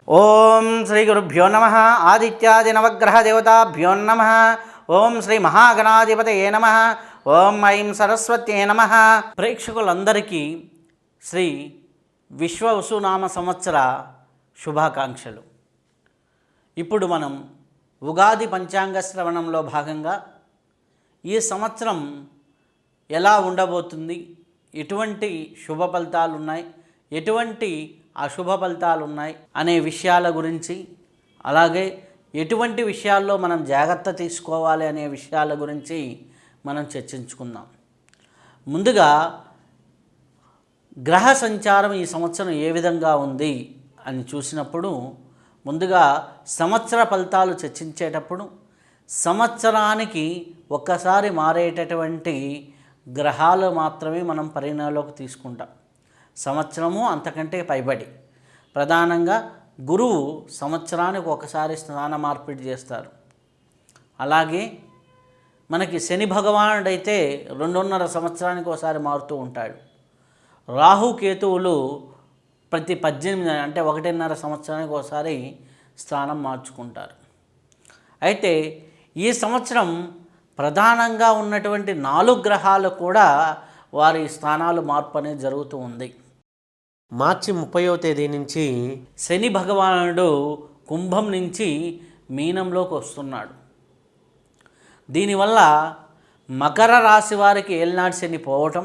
ఓం శ్రీ గురుభ్యో నమ. ఆదిత్యాది నవగ్రహ దేవతాభ్యో నమ. ఓం శ్రీ మహాగణాధిపతయే నమ. ఓం ఐం సరస్వత్యే నమ. ప్రేక్షకులందరికీ శ్రీ విశ్వవసునామ సంవత్సర శుభాకాంక్షలు. ఇప్పుడు మనం ఉగాది పంచాంగ శ్రవణంలో భాగంగా ఈ సంవత్సరం ఎలా ఉండబోతుంది, ఎటువంటి శుభ ఫలితాలు ఉన్నాయి, ఎటువంటి అశుభ ఫలితాలు ఉన్నాయి అనే విషయాల గురించి, అలాగే ఎటువంటి విషయాల్లో మనం జాగ్రత్త తీసుకోవాలి అనే విషయాల గురించి మనం చర్చించుకుందాం. ముందుగా గ్రహ సంచారం ఈ సంవత్సరం ఏ విధంగా ఉంది అని చూసినప్పుడు, ముందుగా సంవత్సర ఫలితాలు చర్చించేటప్పుడు సంవత్సరానికి ఒక్కసారి మారేటటువంటి గ్రహాలు మాత్రమే మనం పరిగణలోకి తీసుకుంటాం. సంవత్సరము అంతకంటే పైబడి ప్రధానంగా గురువు సంవత్సరానికి ఒకసారి స్థాన మార్పిడి చేస్తారు. అలాగే మనకి శని భగవానుడైతే 2.5 సంవత్సరానికి ఒకసారి మారుతూ ఉంటాడు. రాహు కేతువులు ప్రతి 18 అంటే 1.5 సంవత్సరానికి ఒకసారి స్థానం మార్చుకుంటారు. అయితే ఈ సంవత్సరం ప్రధానంగా ఉన్నటువంటి 4 గ్రహాలు కూడా వారి స్థానాలు మార్పు అనేది జరుగుతూ ఉంది. మార్చి 30వ తేదీ నుంచి శని భగవానుడు కుంభం నుంచి మీనంలోకి వస్తున్నాడు. దీనివల్ల మకర రాశి వారికి ఏలినాటి శని పోవటం,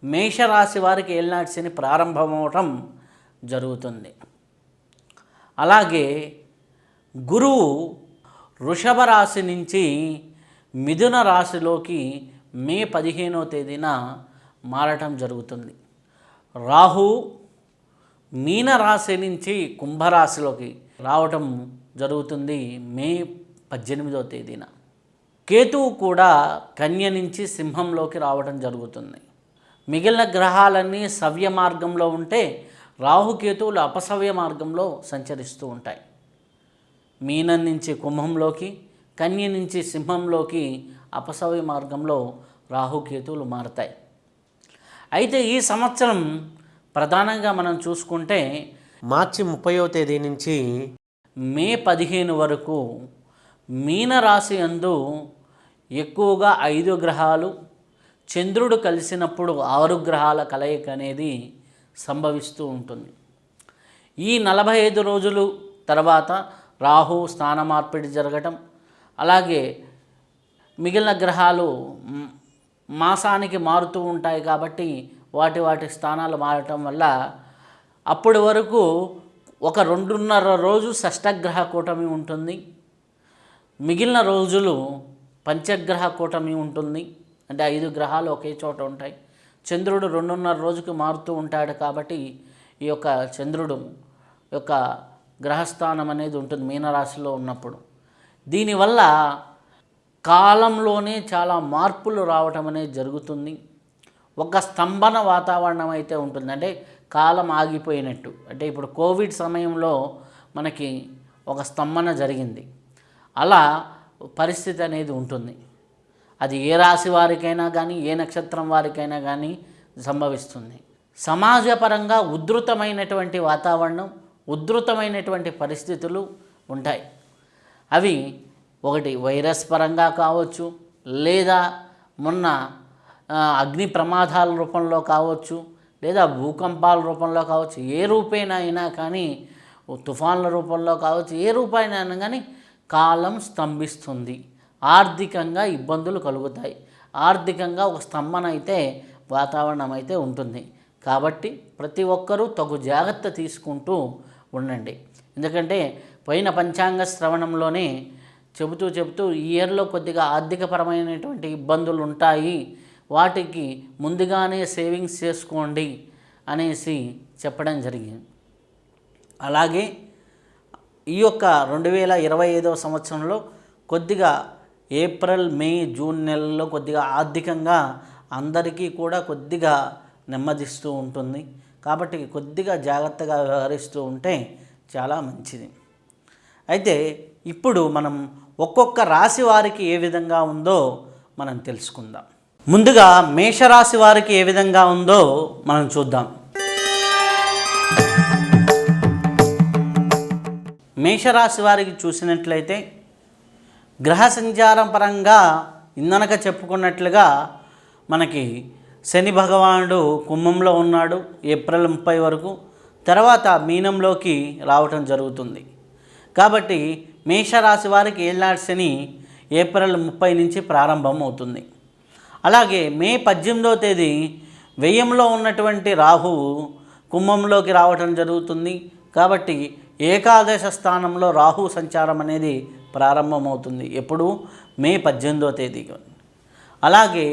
మేషరాశి వారికి ఏలినాటి శని ప్రారంభమవటం జరుగుతుంది. అలాగే గురువు వృషభ రాశి నుంచి మిథున రాశిలోకి మే 15వ తేదీన మారటం జరుగుతుంది. రాహు మీనరాశి నుంచి కుంభరాశిలోకి రావటం జరుగుతుంది మే 18వ తేదీన. కేతువు కూడా కన్య నుంచి సింహంలోకి రావటం జరుగుతుంది. మిగిలిన గ్రహాలన్నీ సవ్య మార్గంలో ఉంటే రాహుకేతువులు అపసవ్య మార్గంలో సంచరిస్తూ ఉంటాయి. మీనం నుంచి కుంభంలోకి, కన్య నుంచి సింహంలోకి అపసవ్య మార్గంలో రాహుకేతువులు మారతాయి. అయితే ఈ సంవత్సరం ప్రధానంగా మనం చూసుకుంటే మార్చి 30వ తేదీ నుంచి మే 15 వరకు మీనరాశి యందు ఎక్కువగా 5 గ్రహాలు, చంద్రుడు కలిసినప్పుడు 6 గ్రహాల కలయిక అనేది సంభవిస్తూ ఉంటుంది. ఈ 45 రోజులు తర్వాత రాహు స్థాన మార్పిడి జరగటం, అలాగే మిగిలిన గ్రహాలు మాసానికి మారుతూ ఉంటాయి కాబట్టి వాటి స్థానాలు మారటం వల్ల అప్పటి వరకు ఒక 2.5 రోజు షష్టగ్రహ కూటమి ఉంటుంది. మిగిలిన రోజులు పంచగ్రహ కూటమి ఉంటుంది. అంటే 5 గ్రహాలు ఒకే చోట ఉంటాయి. చంద్రుడు 2.5 రోజుకి మారుతూ ఉంటాడు కాబట్టి ఈ యొక్క చంద్రుడు యొక్క గ్రహస్థానం అనేది ఉంటుంది మీనరాశిలో ఉన్నప్పుడు. దీనివల్ల కాలంలోనే చాలా మార్పులు రావటం అనేది జరుగుతుంది. ఒక స్తంభన వాతావరణం అయితే ఉంటుంది. అంటే కాలం ఆగిపోయినట్టు. అంటే ఇప్పుడు కోవిడ్ సమయంలో మనకి ఒక స్తంభన జరిగింది. అలా పరిస్థితి అనేది ఉంటుంది. అది ఏ రాశి వారికైనా కానీ, ఏ నక్షత్రం వారికైనా కానీ సంభవిస్తుంది. సమాజపరంగా ఉధృతమైనటువంటి వాతావరణం, ఉధృతమైనటువంటి పరిస్థితులు ఉంటాయి. అవి ఒకటి వైరస్ పరంగా కావచ్చు, లేదా మొన్న అగ్ని ప్రమాదాల రూపంలో కావచ్చు, లేదా భూకంపాల రూపంలో కావచ్చు, ఏ రూపేణా అయినా కానీ, తుఫాన్ల రూపంలో కావచ్చు, ఏ రూపైనా అయినా కానీ కాలం స్తంభిస్తుంది. ఆర్థికంగా ఇబ్బందులు కలుగుతాయి. ఆర్థికంగా ఒక స్తంభన అయితే వాతావరణం అయితే ఉంటుంది. కాబట్టి ప్రతి ఒక్కరూ తగు జాగ్రత్త తీసుకుంటూ ఉండండి. ఎందుకంటే పోయిన పంచాంగ శ్రవణంలోనే చెబుతూ ఈ ఇయర్లో కొద్దిగా ఆర్థికపరమైనటువంటి ఇబ్బందులు ఉంటాయి, వాటికి ముందుగానే సేవింగ్స్ చేసుకోండి అనేసి చెప్పడం జరిగింది. అలాగే ఈ యొక్క 2025వ సంవత్సరంలో కొద్దిగా ఏప్రిల్, మే, జూన్ నెలల్లో కొద్దిగా ఆర్థికంగా అందరికీ కూడా కొద్దిగా నెమ్మదిస్తూ ఉంటుంది. కాబట్టి కొద్దిగా జాగ్రత్తగా వ్యవహరిస్తూ ఉంటే చాలా మంచిది. అయితే ఇప్పుడు మనం ఒక్కొక్క రాశి వారికి ఏ విధంగా ఉందో మనం తెలుసుకుందాం. ముందుగా మేషరాశి వారికి ఏ విధంగా ఉందో మనం చూద్దాం. మేషరాశి వారికి చూసినట్లయితే గ్రహ సంచారం పరంగా ఇందనక చెప్పుకున్నట్లుగా మనకి శని భగవానుడు కుంభంలో ఉన్నాడు ఏప్రిల్ 30 వరకు, తర్వాత మీనంలోకి రావటం జరుగుతుంది. కాబట్టి మేషరాశి వారికి ఏళ్ళనాటి శని ఏప్రిల్ 30 నుంచి ప్రారంభం అవుతుంది. అలాగే మే 18వ తేదీ వ్యయంలో ఉన్నటువంటి రాహువు కుంభంలోకి రావటం జరుగుతుంది. కాబట్టి ఏకాదశ స్థానంలో రాహు సంచారం అనేది ప్రారంభమవుతుంది. ఎప్పుడు? మే 18వ తేదీ. అలాగే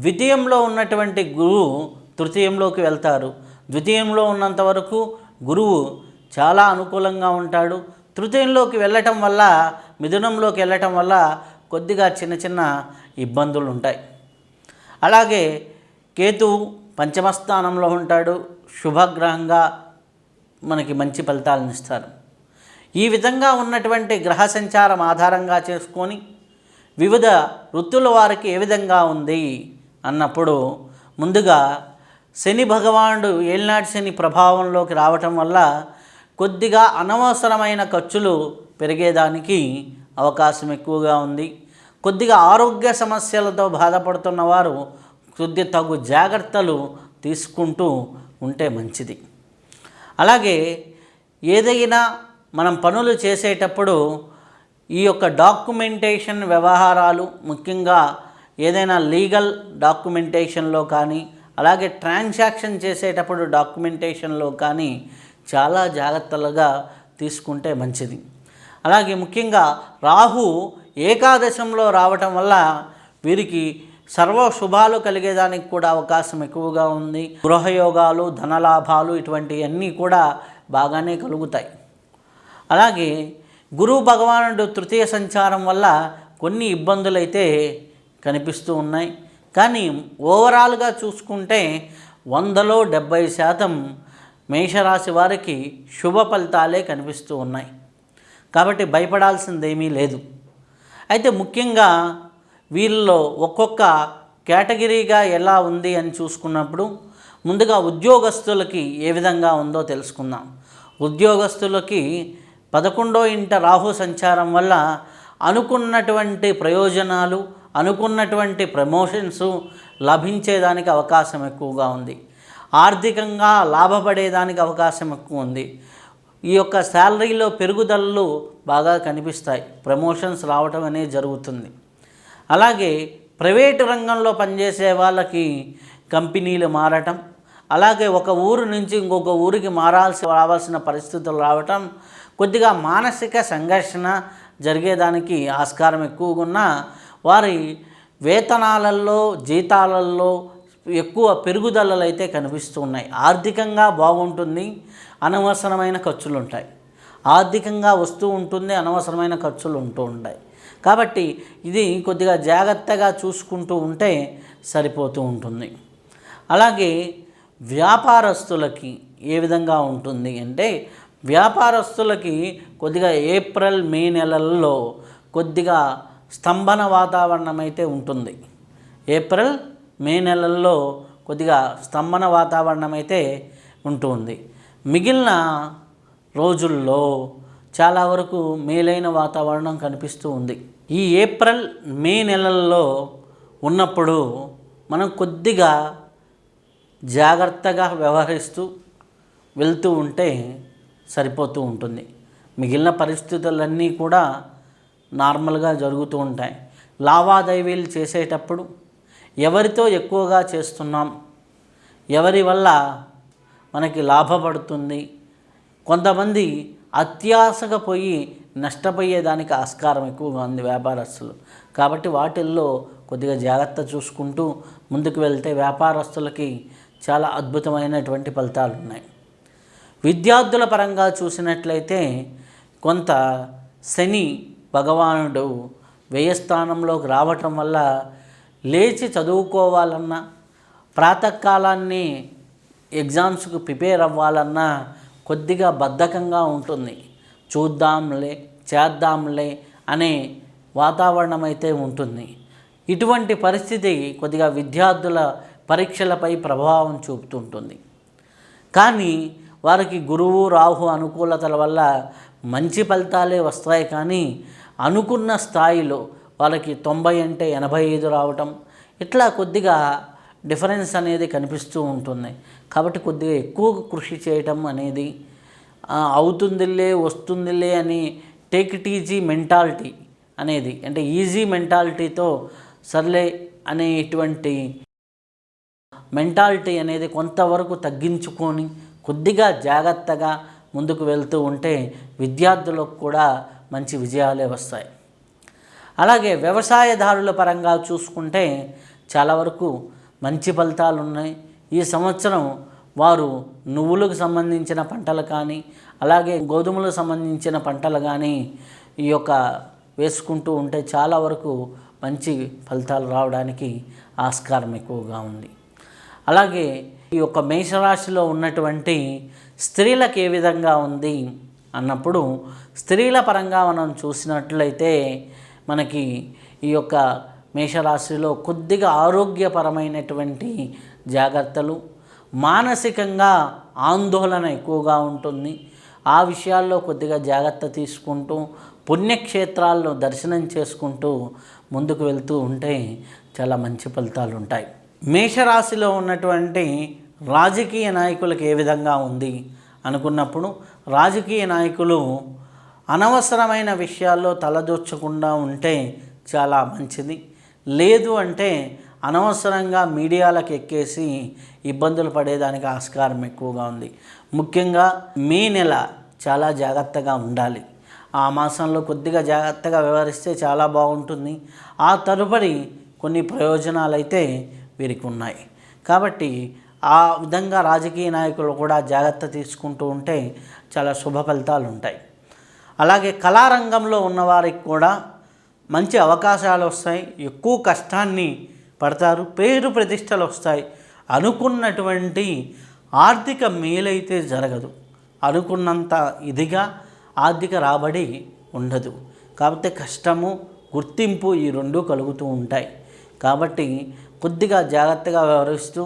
ద్వితీయంలో ఉన్నటువంటి గురువు తృతీయంలోకి వెళ్తారు. ద్వితీయంలో ఉన్నంత వరకు గురువు చాలా అనుకూలంగా ఉంటాడు. తృతీయంలోకి వెళ్ళటం వల్ల, మిథునంలోకి వెళ్ళటం వల్ల కొద్దిగా చిన్న చిన్న ఇబ్బందులు ఉంటాయి. అలాగే కేతువు పంచమ స్థానంలో ఉంటాడు, శుభగ్రహంగా మనకి మంచి ఫలితాలను ఇస్తారు. ఈ విధంగా ఉన్నటువంటి గ్రహ సంచారం ఆధారంగా చేసుకొని వివిధ వృత్తుల వారికి ఏ విధంగా ఉంది అన్నప్పుడు, ముందుగా శని భగవానుడు ఏళ్ళనాటి శని ప్రభావంలోకి రావటం వల్ల కొద్దిగా అనవసరమైన ఖర్చులు పెరిగేదానికి అవకాశం ఎక్కువగా ఉంది. కొద్దిగా ఆరోగ్య సమస్యలతో బాధపడుతున్న వారు కొద్ది తగు జాగ్రత్తలు తీసుకుంటూ ఉంటే మంచిది. అలాగే ఏదైనా మనం పనులు చేసేటప్పుడు ఈ యొక్క డాక్యుమెంటేషన్ వ్యవహారాలు, ముఖ్యంగా ఏదైనా లీగల్ డాక్యుమెంటేషన్లో కానీ, అలాగే ట్రాన్సాక్షన్ చేసేటప్పుడు డాక్యుమెంటేషన్లో కానీ చాలా జాగ్రత్తలుగా తీసుకుంటే మంచిది. అలాగే ముఖ్యంగా రాహు ఏకాదశంలో రావటం వల్ల వీరికి సర్వ శుభాలు కలిగేదానికి కూడా అవకాశం ఎక్కువగా ఉంది. గృహయోగాలు, ధనలాభాలు ఇటువంటివన్నీ కూడా బాగానే కలుగుతాయి. అలాగే గురువు భగవానుడు తృతీయ సంచారం వల్ల కొన్ని ఇబ్బందులు అయితే కనిపిస్తూ ఉన్నాయి. కానీ ఓవరాల్గా చూసుకుంటే 100లో 70% మేషరాశి వారికి శుభ ఫలితాలే కనిపిస్తూ ఉన్నాయి. కాబట్టి భయపడాల్సిందేమీ లేదు. అయితే ముఖ్యంగా వీళ్ళలో ఒక్కొక్క కేటగిరీగా ఎలా ఉంది అని చూసుకున్నప్పుడు, ముందుగా ఉద్యోగస్తులకి ఏ విధంగా ఉందో తెలుసుకుందాం. ఉద్యోగస్తులకి 11వ ఇంట రాహు సంచారం వల్ల అనుకున్నటువంటి ప్రయోజనాలు, అనుకున్నటువంటి ప్రమోషన్స్ లభించేదానికి అవకాశం ఎక్కువగా ఉంది. ఆర్థికంగా లాభపడేదానికి అవకాశం ఎక్కువ ఉంది. ఈ యొక్క శాలరీలో పెరుగుదలలు బాగా కనిపిస్తాయి. ప్రమోషన్స్ రావటం అనేది జరుగుతుంది. అలాగే ప్రైవేటు రంగంలో పనిచేసే వాళ్ళకి కంపెనీలు మారటం, అలాగే ఒక ఊరు నుంచి ఇంకొక ఊరికి రావాల్సిన పరిస్థితులు రావటం, కొద్దిగా మానసిక సంఘర్షణ జరిగేదానికి ఆస్కారం ఎక్కువగా ఉన్న వారి వేతనాలలో, జీతాలలో ఎక్కువ పెరుగుదలలు అయితే కనిపిస్తూ ఉన్నాయి. ఆర్థికంగా బాగుంటుంది, అనవసరమైన ఖర్చులు ఉంటాయి. ఆర్థికంగా వస్తూ ఉంటుంది, అనవసరమైన ఖర్చులు ఉంటూ ఉంటాయి. కాబట్టి ఇది కొద్దిగా జాగ్రత్తగా చూసుకుంటూ ఉంటే సరిపోతూ ఉంటుంది. అలాగే వ్యాపారస్తులకి ఏ విధంగా ఉంటుంది అంటే, వ్యాపారస్తులకి కొద్దిగా ఏప్రిల్ మే నెలల్లో కొద్దిగా స్తంభన వాతావరణం అయితే ఉంటుంది. ఏప్రిల్ మే నెలల్లో కొద్దిగా స్తంభన వాతావరణం అయితే ఉంటుంది. మిగిలిన రోజుల్లో చాలా వరకు మేలైన వాతావరణం కనిపిస్తూ ఉంది. ఈ ఏప్రిల్ మే నెలల్లో ఉన్నప్పుడు మనం కొద్దిగా జాగ్రత్తగా వ్యవహరిస్తూ వెళ్తూ ఉంటే సరిపోతూ ఉంటుంది. మిగిలిన పరిస్థితులన్నీ కూడా నార్మల్గా జరుగుతూ ఉంటాయి. లావాదేవీలు చేసేటప్పుడు ఎవరితో ఎక్కువగా చేస్తున్నాం, ఎవరి వల్ల మనకి లాభపడుతుంది, కొంతమంది అత్యాశగా పోయి నష్టపోయేదానికి ఆస్కారం ఎక్కువగా ఉంది వ్యాపారస్తులు. కాబట్టి వాటిల్లో కొద్దిగా జాగ్రత్త చూసుకుంటూ ముందుకు వెళ్తే వ్యాపారస్తులకి చాలా అద్భుతమైనటువంటి ఫలితాలు ఉన్నాయి. విద్యార్థుల పరంగా చూసినట్లయితే కొంత శని భగవానుడు వ్యయస్థానంలోకి రావటం వల్ల లేచి చదువుకోవాలన్నా, ప్రాతకాలాన్ని ఎగ్జామ్స్కు ప్రిపేర్ అవ్వాలన్నా కొద్దిగా బద్ధకంగా ఉంటుంది. చూద్దాంలే, చేద్దాంలే అనే వాతావరణం అయితే ఉంటుంది. ఇటువంటి పరిస్థితి కొద్దిగా విద్యార్థుల పరీక్షలపై ప్రభావం చూపుతుంటుంది. కానీ వారికి గురువు రాహు అనుకూలతల వల్ల మంచి ఫలితాలే వస్తాయి, కానీ అనుకున్న స్థాయిలో వాళ్ళకి 90 అంటే 85 రావటం, ఇట్లా కొద్దిగా డిఫరెన్స్ అనేది కనిపిస్తూ ఉంటుంది. కాబట్టి కొద్దిగా ఎక్కువ కృషి చేయటం అనేది అవుతుందిలే వస్తుందిలే అని టేక్ ఇట్ ఈజీ మెంటాలిటీ అనేది, అంటే ఈజీ మెంటాలిటీతో సర్లే అనేటువంటి మెంటాలిటీ అనేది కొంతవరకు తగ్గించుకొని కొద్దిగా జాగ్రత్తగా ముందుకు వెళ్తూ ఉంటే విద్యార్థులకు కూడా మంచి విజయాలే వస్తాయి. అలాగే వ్యవసాయదారుల పరంగా చూసుకుంటే చాలా వరకు మంచి ఫలితాలు ఉన్నాయి. ఈ సంవత్సరం వారు నువ్వులకు సంబంధించిన పంటలు కానీ, అలాగే గోధుమలకు సంబంధించిన పంటలు కానీ ఈ యొక్క వేసుకుంటూ ఉంటే చాలా వరకు మంచి ఫలితాలు రావడానికి ఆస్కారం ఎక్కువగా ఉంది. అలాగే ఈ యొక్క మేషరాశిలో ఉన్నటువంటి స్త్రీలకు ఏ విధంగా ఉంది అన్నప్పుడు, స్త్రీల పరంగా మనం చూసినట్లయితే మనకి ఈ యొక్క మేషరాశిలో కొద్దిగా ఆరోగ్యపరమైనటువంటి జాగ్రత్తలు, మానసికంగా ఆందోళన ఎక్కువగా ఉంటుంది. ఆ విషయాల్లో కొద్దిగా జాగ్రత్త తీసుకుంటూ పుణ్యక్షేత్రాల్లో దర్శనం చేసుకుంటూ ముందుకు వెళ్తూ ఉంటే చాలా మంచి ఫలితాలు ఉంటాయి. మేషరాశిలో ఉన్నటువంటి రాజకీయ నాయకులకు ఏ విధంగా ఉంది అనుకున్నప్పుడు, రాజకీయ నాయకులు అనవసరమైన విషయాల్లో తలదూర్చకుండా ఉంటే చాలా మంచిది. లేదు అంటే అనవసరంగా మీడియాలకు ఎక్కేసి ఇబ్బందులు పడేదానికి ఆస్కారం ఎక్కువగా ఉంది. ముఖ్యంగా మే నెల చాలా జాగ్రత్తగా ఉండాలి. ఆ మాసంలో కొద్దిగా జాగ్రత్తగా వ్యవహరిస్తే చాలా బాగుంటుంది. ఆ తదుపరి కొన్ని ప్రయోజనాలు అయితే వీరికి ఉన్నాయి. కాబట్టి ఆ విధంగా రాజకీయ నాయకులు కూడా జాగ్రత్త తీసుకుంటూ ఉంటే చాలా శుభ ఫలితాలు ఉంటాయి. అలాగే కళారంగంలో ఉన్నవారికి కూడా మంచి అవకాశాలు వస్తాయి. ఎక్కువ కష్టాన్ని పడతారు, పేరు ప్రతిష్టలు వస్తాయి. అనుకున్నటువంటి ఆర్థిక మేలైతే జరగదు, అనుకున్నంత ఇదిగా ఆర్థిక రాబడి ఉండదు. కాబట్టి కష్టము, గుర్తింపు ఈ రెండూ కలుగుతూ ఉంటాయి. కాబట్టి కొద్దిగా జాగ్రత్తగా వ్యవహరిస్తూ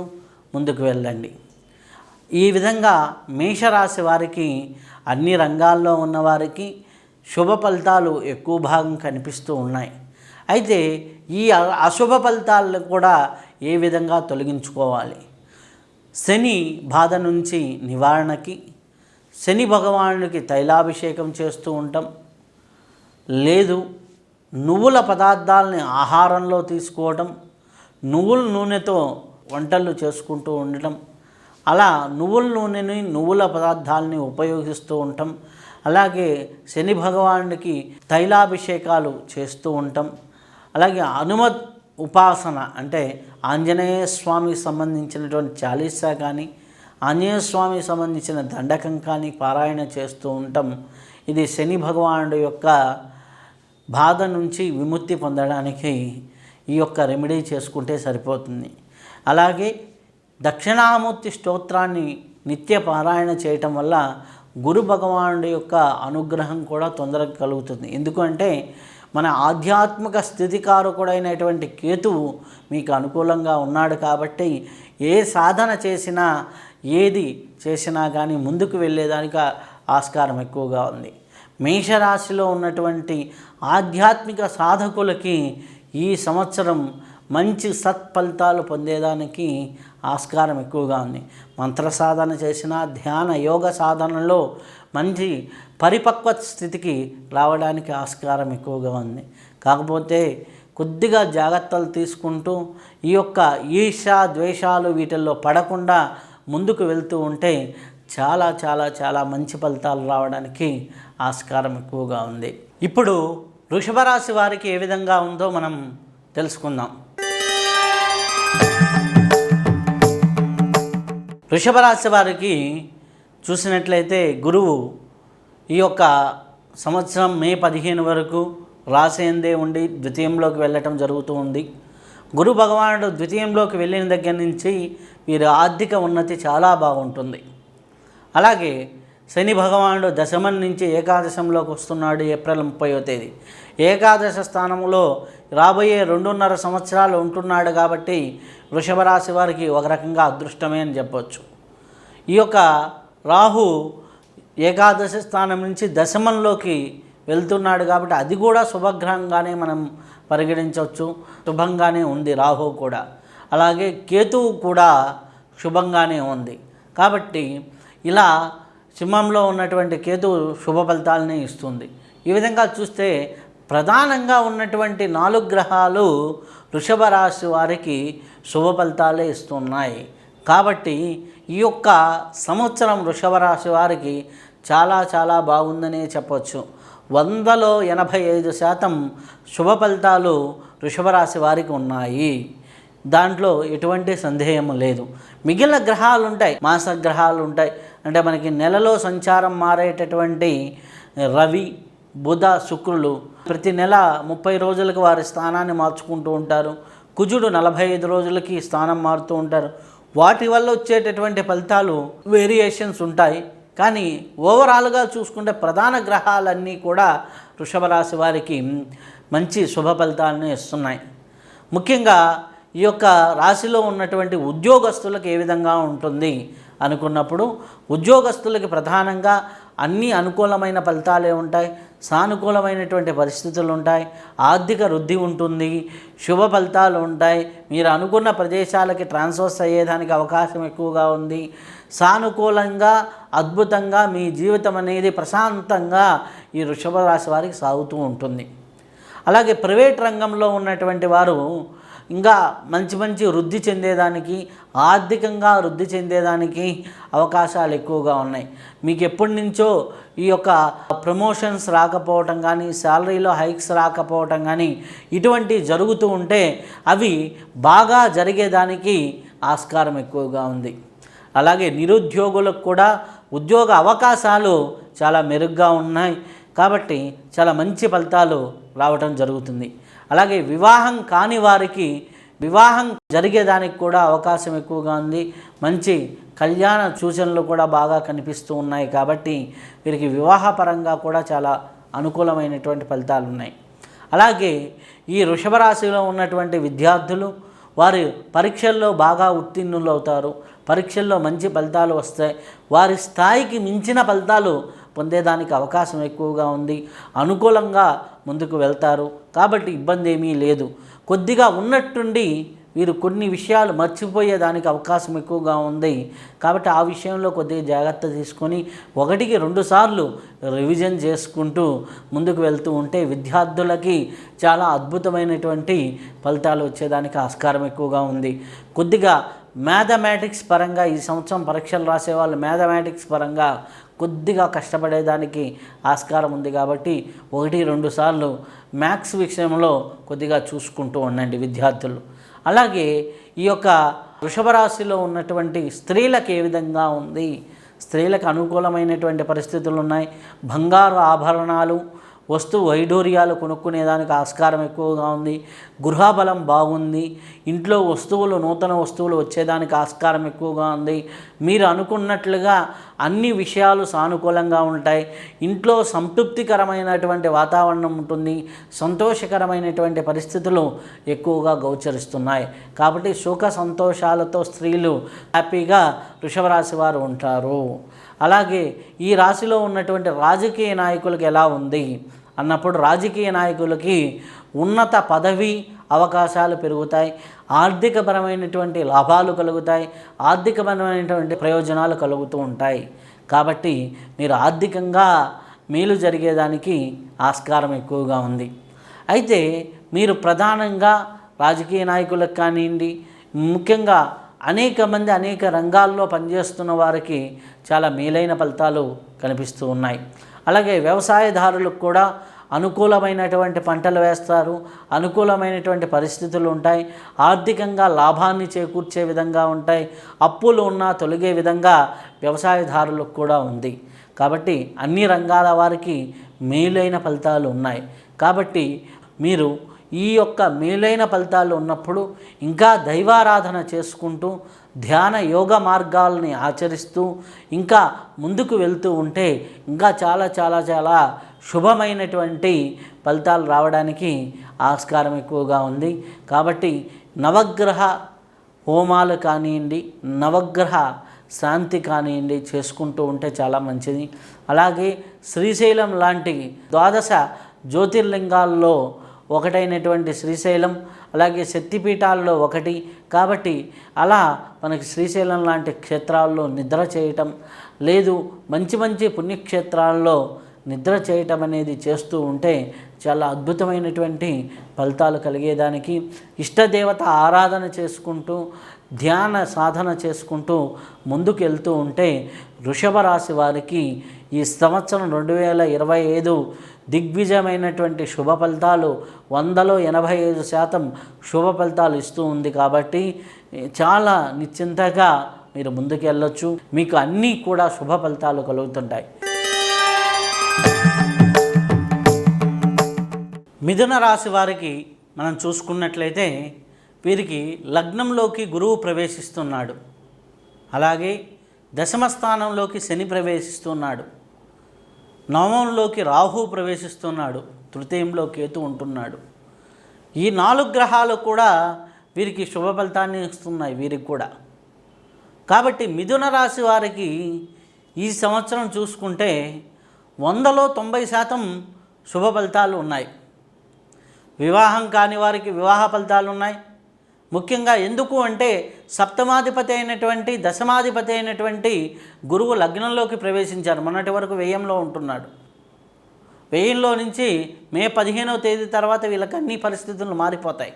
ముందుకు వెళ్ళండి. ఈ విధంగా మేషరాశి వారికి, అన్ని రంగాల్లో ఉన్నవారికి శుభ ఫలితాలు ఎక్కువ భాగం కనిపిస్తూ ఉన్నాయి. అయితే ఈ అశుభ ఫలితాలను కూడా ఏ విధంగా తొలగించుకోవాలి? శని బాధ నుంచి నివారణకి శని భగవానుడికి తైలాభిషేకం చేస్తూ ఉంటాం. లేదు నువ్వుల పదార్థాలని ఆహారంలో తీసుకోవటం, నువ్వుల నూనెతో వంటలు చేసుకుంటూ ఉండటం, అలా నువ్వుల నూనెని నువ్వుల పదార్థాలని ఉపయోగిస్తూ ఉంటాం. అలాగే శని భగవానుడికి తైలాభిషేకాలు చేస్తూ ఉంటాం. అలాగే హనుమత్ ఉపాసన అంటే ఆంజనేయ స్వామికి సంబంధించినటువంటి చాలీసా కానీ, ఆంజనేయ స్వామికి సంబంధించిన దండకం కానీ పారాయణ చేస్తూ ఉంటాం. ఇది శని భగవానుడి యొక్క బాధ నుంచి విముక్తి పొందడానికి ఈ యొక్క రెమెడీ చేసుకుంటే సరిపోతుంది. అలాగే దక్షిణామూర్తి స్తోత్రాన్ని నిత్య పారాయణ చేయటం వల్ల గురు భగవానుడి యొక్క అనుగ్రహం కూడా తొందరగా కలుగుతుంది. ఎందుకంటే మన ఆధ్యాత్మిక స్థితికారకుడైనటువంటి కేతువు మీకు అనుకూలంగా ఉన్నాడు. కాబట్టి ఏ సాధన చేసినా, ఏది చేసినా కానీ ముందుకు వెళ్ళేదానికి ఆస్కారం ఎక్కువగా ఉంది. మేషరాశిలో ఉన్నటువంటి ఆధ్యాత్మిక సాధకులకి ఈ సంవత్సరం మంచి సత్ఫలితాలు పొందేదానికి ఆస్కారం ఎక్కువగా ఉంది. మంత్ర సాధన చేసినా, ధ్యాన యోగ సాధనలో మంచి పరిపక్వ స్థితికి రావడానికి ఆస్కారం ఎక్కువగా ఉంది. కాకపోతే కొద్దిగా జాగ్రత్తలు తీసుకుంటూ ఈ యొక్క ఈర్ష ద్వేషాలు వీటిల్లో పడకుండా ముందుకు వెళ్తూ ఉంటే చాలా చాలా చాలా మంచి ఫలితాలు రావడానికి ఆస్కారం ఎక్కువగా ఉంది. ఇప్పుడు వృషభ రాశి వారికి ఏ విధంగా ఉందో మనం తెలుసుకుందాం. వృషభ రాశి వారికి చూసినట్లయితే గురువు ఈ యొక్క సంవత్సరం మే 15 వరకు రాసేందే ఉండి ద్వితీయంలోకి వెళ్ళటం జరుగుతూ ఉంది. గురు భగవానుడు ద్వితీయంలోకి వెళ్ళిన దగ్గర నుంచి వీరి ఆర్థిక ఉన్నతి చాలా బాగుంటుంది. అలాగే శని భగవానుడు దశమం నుంచి ఏకాదశంలోకి వస్తున్నాడు. ఏప్రిల్ 30వ తేదీ ఏకాదశ స్థానంలో రాబోయే 2.5 సంవత్సరాలు ఉంటున్నాడు. కాబట్టి వృషభ రాశి వారికి ఒక రకంగా అదృష్టమే అని చెప్పవచ్చు. ఈ యొక్క రాహు ఏకాదశి స్థానం నుంచి దశమంలోకి వెళ్తున్నాడు కాబట్టి అది కూడా శుభగ్రహంగానే మనం పరిగణించవచ్చు. శుభంగానే ఉంది రాహువు కూడా. అలాగే కేతువు కూడా శుభంగానే ఉంది. కాబట్టి ఇలా సింహంలో ఉన్నటువంటి కేతువు శుభ ఫలితాలని ఇస్తుంది. ఈ విధంగా చూస్తే ప్రధానంగా ఉన్నటువంటి 4 గ్రహాలు వృషభ రాశి వారికి శుభ ఫలితాలే ఇస్తున్నాయి. కాబట్టి ఈ యొక్క సంవత్సరం వృషభ రాశి వారికి చాలా చాలా బాగుందనే చెప్పవచ్చు. 100లో 85% శుభ ఫలితాలు వృషభ రాశి వారికి ఉన్నాయి. దాంట్లో ఎటువంటి సందేహం లేదు. మిగిలిన గ్రహాలు ఉంటాయి, మాస గ్రహాలు ఉంటాయి. అంటే మనకి నెలలో సంచారం మారేటటువంటి రవి, బుధ, శుక్రులు ప్రతి నెల 30 రోజులకు వారి స్థానాన్ని మార్చుకుంటూ ఉంటారు. కుజుడు 45 రోజులకి స్థానం మారుతూ ఉంటారు. వాటి వల్ల వచ్చేటటువంటి ఫలితాలు వేరియేషన్స్ ఉంటాయి. కానీ ఓవరాల్గా చూసుకుంటే ప్రధాన గ్రహాలన్నీ కూడా వృషభ రాశి వారికి మంచి శుభ ఫలితాలను ఇస్తున్నాయి. ముఖ్యంగా ఈ యొక్క రాశిలో ఉన్నటువంటి ఉద్యోగస్తులకు ఏ విధంగా ఉంటుంది అనుకున్నప్పుడు, ఉద్యోగస్తులకి ప్రధానంగా అన్ని అనుకూలమైన ఫలితాలే ఉంటాయి. సానుకూలమైనటువంటి పరిస్థితులు ఉంటాయి. ఆర్థిక వృద్ధి ఉంటుంది. శుభ ఫలితాలు ఉంటాయి. మీరు అనుకున్న ప్రదేశాలకి ట్రాన్స్ఫర్స్ అయ్యేదానికి అవకాశం ఎక్కువగా ఉంది. సానుకూలంగా అద్భుతంగా మీ జీవితం అనేది ప్రశాంతంగా ఈ వృషభ రాశి వారికి సాగుతూ ఉంటుంది. అలాగే ప్రైవేట్ రంగంలో ఉన్నటువంటి వారు ఇంకా మంచి మంచి వృద్ధి చెందేదానికి, ఆర్థికంగా వృద్ధి చెందేదానికి అవకాశాలు ఎక్కువగా ఉన్నాయి. మీకు ఎప్పటి నుంచో ఈ యొక్క ప్రమోషన్స్ రాకపోవటం కానీ, శాలరీలో హైక్స్ రాకపోవటం కానీ ఇటువంటి జరుగుతూ ఉంటే అవి బాగా జరిగేదానికి ఆస్కారం ఎక్కువగా ఉంది. అలాగే నిరుద్యోగులకు కూడా ఉద్యోగ అవకాశాలు చాలా మెరుగ్గా ఉన్నాయి. కాబట్టి చాలా మంచి ఫలితాలు రావటం జరుగుతుంది. అలాగే వివాహం కాని వారికి వివాహం జరిగేదానికి కూడా అవకాశం ఎక్కువగా ఉంది. మంచి కళ్యాణ సూచనలు కూడా బాగా కనిపిస్తూ ఉన్నాయి. కాబట్టి వీరికి వివాహపరంగా కూడా చాలా అనుకూలమైనటువంటి ఫలితాలు ఉన్నాయి. అలాగే ఈ వృషభ రాశిలో ఉన్నటువంటి విద్యార్థులు వారి పరీక్షల్లో బాగా ఉత్తీర్ణులు అవుతారు. పరీక్షల్లో మంచి ఫలితాలు వస్తాయి. వారి స్థాయికి మించిన ఫలితాలు పొందేదానికి అవకాశం ఎక్కువగా ఉంది. అనుకూలంగా ముందుకు వెళ్తారు. కాబట్టి ఇబ్బంది ఏమీ లేదు. కొద్దిగా ఉన్నట్టుండి వీరు కొన్ని విషయాలు మర్చిపోయేదానికి అవకాశం ఎక్కువగా ఉంది. కాబట్టి ఆ విషయంలో కొద్దిగా జాగ్రత్త తీసుకొని 1-2 సార్లు రివిజన్ చేసుకుంటూ ముందుకు వెళ్తూ ఉంటే విద్యార్థులకి చాలా అద్భుతమైనటువంటి ఫలితాలు వచ్చేదానికి ఆస్కారం ఎక్కువగా ఉంది. కొద్దిగా మ్యాథమెటిక్స్ పరంగా ఈ సంవత్సరం పరీక్షలు రాసేవాళ్ళు మ్యాథమెటిక్స్ పరంగా కొద్దిగా కష్టపడేదానికి ఆస్కారం ఉంది. కాబట్టి 1-2 సార్లు మ్యాథ్స్ విషయంలో కొద్దిగా చూసుకుంటూ ఉండండి విద్యార్థులు. అలాగే ఈ యొక్క వృషభ రాశిలో ఉన్నటువంటి స్త్రీలకు ఏ విధంగా ఉంది? స్త్రీలకు అనుకూలమైనటువంటి పరిస్థితులు ఉన్నాయి. బంగారు ఆభరణాలు, వస్తు వైడూర్యాలు కొనుక్కునేదానికి ఆస్కారం ఎక్కువగా ఉంది. గృహబలం బాగుంది. ఇంట్లో వస్తువులు, నూతన వస్తువులు వచ్చేదానికి ఆస్కారం ఎక్కువగా ఉంది. మీరు అనుకున్నట్లుగా అన్ని విషయాలు సానుకూలంగా ఉంటాయి. ఇంట్లో సంతృప్తికరమైనటువంటి వాతావరణం ఉంటుంది. సంతోషకరమైనటువంటి పరిస్థితులు ఎక్కువగా గోచరిస్తున్నాయి. కాబట్టి సుఖ సంతోషాలతో స్త్రీలు హ్యాపీగా వృషభ రాశి వారు ఉంటారు. అలాగే ఈ రాశిలో ఉన్నటువంటి రాజకీయ నాయకులకు ఎలా ఉంది అన్నప్పుడు, రాజకీయ నాయకులకి ఉన్నత పదవి అవకాశాలు పెరుగుతాయి. ఆర్థికపరమైనటువంటి లాభాలు కలుగుతాయి. ఆర్థికపరమైనటువంటి ప్రయోజనాలు కలుగుతూ ఉంటాయి. కాబట్టి మీరు ఆర్థికంగా మేలు జరిగేదానికి ఆస్కారం ఎక్కువగా ఉంది. అయితే మీరు ప్రధానంగా రాజకీయ నాయకులకు కానివ్వండి, ముఖ్యంగా అనేక మంది అనేక రంగాల్లో పనిచేస్తున్న వారికి చాలా మేలైన ఫలితాలు కనిపిస్తూ ఉన్నాయి. అలాగే వ్యవసాయదారులకు కూడా అనుకూలమైనటువంటి పంటలు వేస్తారు. అనుకూలమైనటువంటి పరిస్థితులు ఉంటాయి. ఆర్థికంగా లాభాన్ని చేకూర్చే విధంగా ఉంటాయి. అప్పులు ఉన్నా తొలగే విధంగా వ్యవసాయదారులకు కూడా ఉంది. కాబట్టి అన్ని రంగాల వారికి మేలైన ఫలితాలు ఉన్నాయి. కాబట్టి మీరు ఈ యొక్క మేలైన ఫలితాలు ఉన్నప్పుడు ఇంకా దైవారాధన చేసుకుంటూ ధ్యాన యోగ మార్గాల్ని ఆచరిస్తూ ఇంకా ముందుకు వెళ్తూ ఉంటే ఇంకా చాలా చాలా చాలా శుభమైనటువంటి ఫలితాలు రావడానికి ఆస్కారం ఎక్కువగా ఉంది. కాబట్టి నవగ్రహ హోమాలు కానివ్వండి, నవగ్రహ శాంతి కానివ్వండి చేసుకుంటూ ఉంటే చాలా మంచిది. అలాగే శ్రీశైలం లాంటి ద్వాదశ జ్యోతిర్లింగాల్లో ఒకటైనటువంటి శ్రీశైలం, అలాగే శక్తిపీఠాల్లో ఒకటి కాబట్టి అలా మనకి శ్రీశైలం లాంటి క్షేత్రాల్లో నిద్ర చేయటం, లేదు మంచి మంచి పుణ్యక్షేత్రాల్లో నిద్ర చేయటం అనేది చేస్తూ ఉంటే చాలా అద్భుతమైనటువంటి ఫలితాలు కలిగేదానికి, ఇష్టదేవత ఆరాధన చేసుకుంటూ ధ్యాన సాధన చేసుకుంటూ ముందుకు వెళ్తూ ఉంటే వృషభ రాశి వారికి ఈ సంవత్సరం 2025 దిగ్విజయమైనటువంటి శుభ ఫలితాలు 100లో 85% శుభ ఫలితాలు ఇస్తూ ఉంది. కాబట్టి చాలా నిశ్చింతగా మీరు ముందుకు వెళ్ళొచ్చు, మీకు అన్నీ కూడా శుభ ఫలితాలు కలుగుతుంటాయి. మిథున రాశి వారికి మనం చూసుకున్నట్లయితే వీరికి లగ్నంలోకి గురువు ప్రవేశిస్తున్నాడు, అలాగే దశమ స్థానంలోకి శని ప్రవేశిస్తున్నాడు, నవమంలోకి రాహు ప్రవేశిస్తున్నాడు, తృతీయంలో కేతు ఉంటున్నాడు. ఈ 4 గ్రహాలు కూడా వీరికి శుభ ఫలితాన్ని ఇస్తున్నాయి వీరికి కూడా. కాబట్టి మిథున రాశి వారికి ఈ సంవత్సరం చూసుకుంటే 100లో 90% శుభ ఫలితాలు ఉన్నాయి. వివాహం కాని వారికి వివాహ ఫలితాలు ఉన్నాయి. ముఖ్యంగా ఎందుకు అంటే సప్తమాధిపతి అయినటువంటి దశమాధిపతి అయినటువంటి గురువు లగ్నంలోకి ప్రవేశించారు. మొన్నటి వరకు వ్యయంలో ఉంటున్నాడు. వ్యయంలో నుంచి మే 15వ తేదీ తర్వాత వీళ్ళకి అన్ని పరిస్థితులు మారిపోతాయి.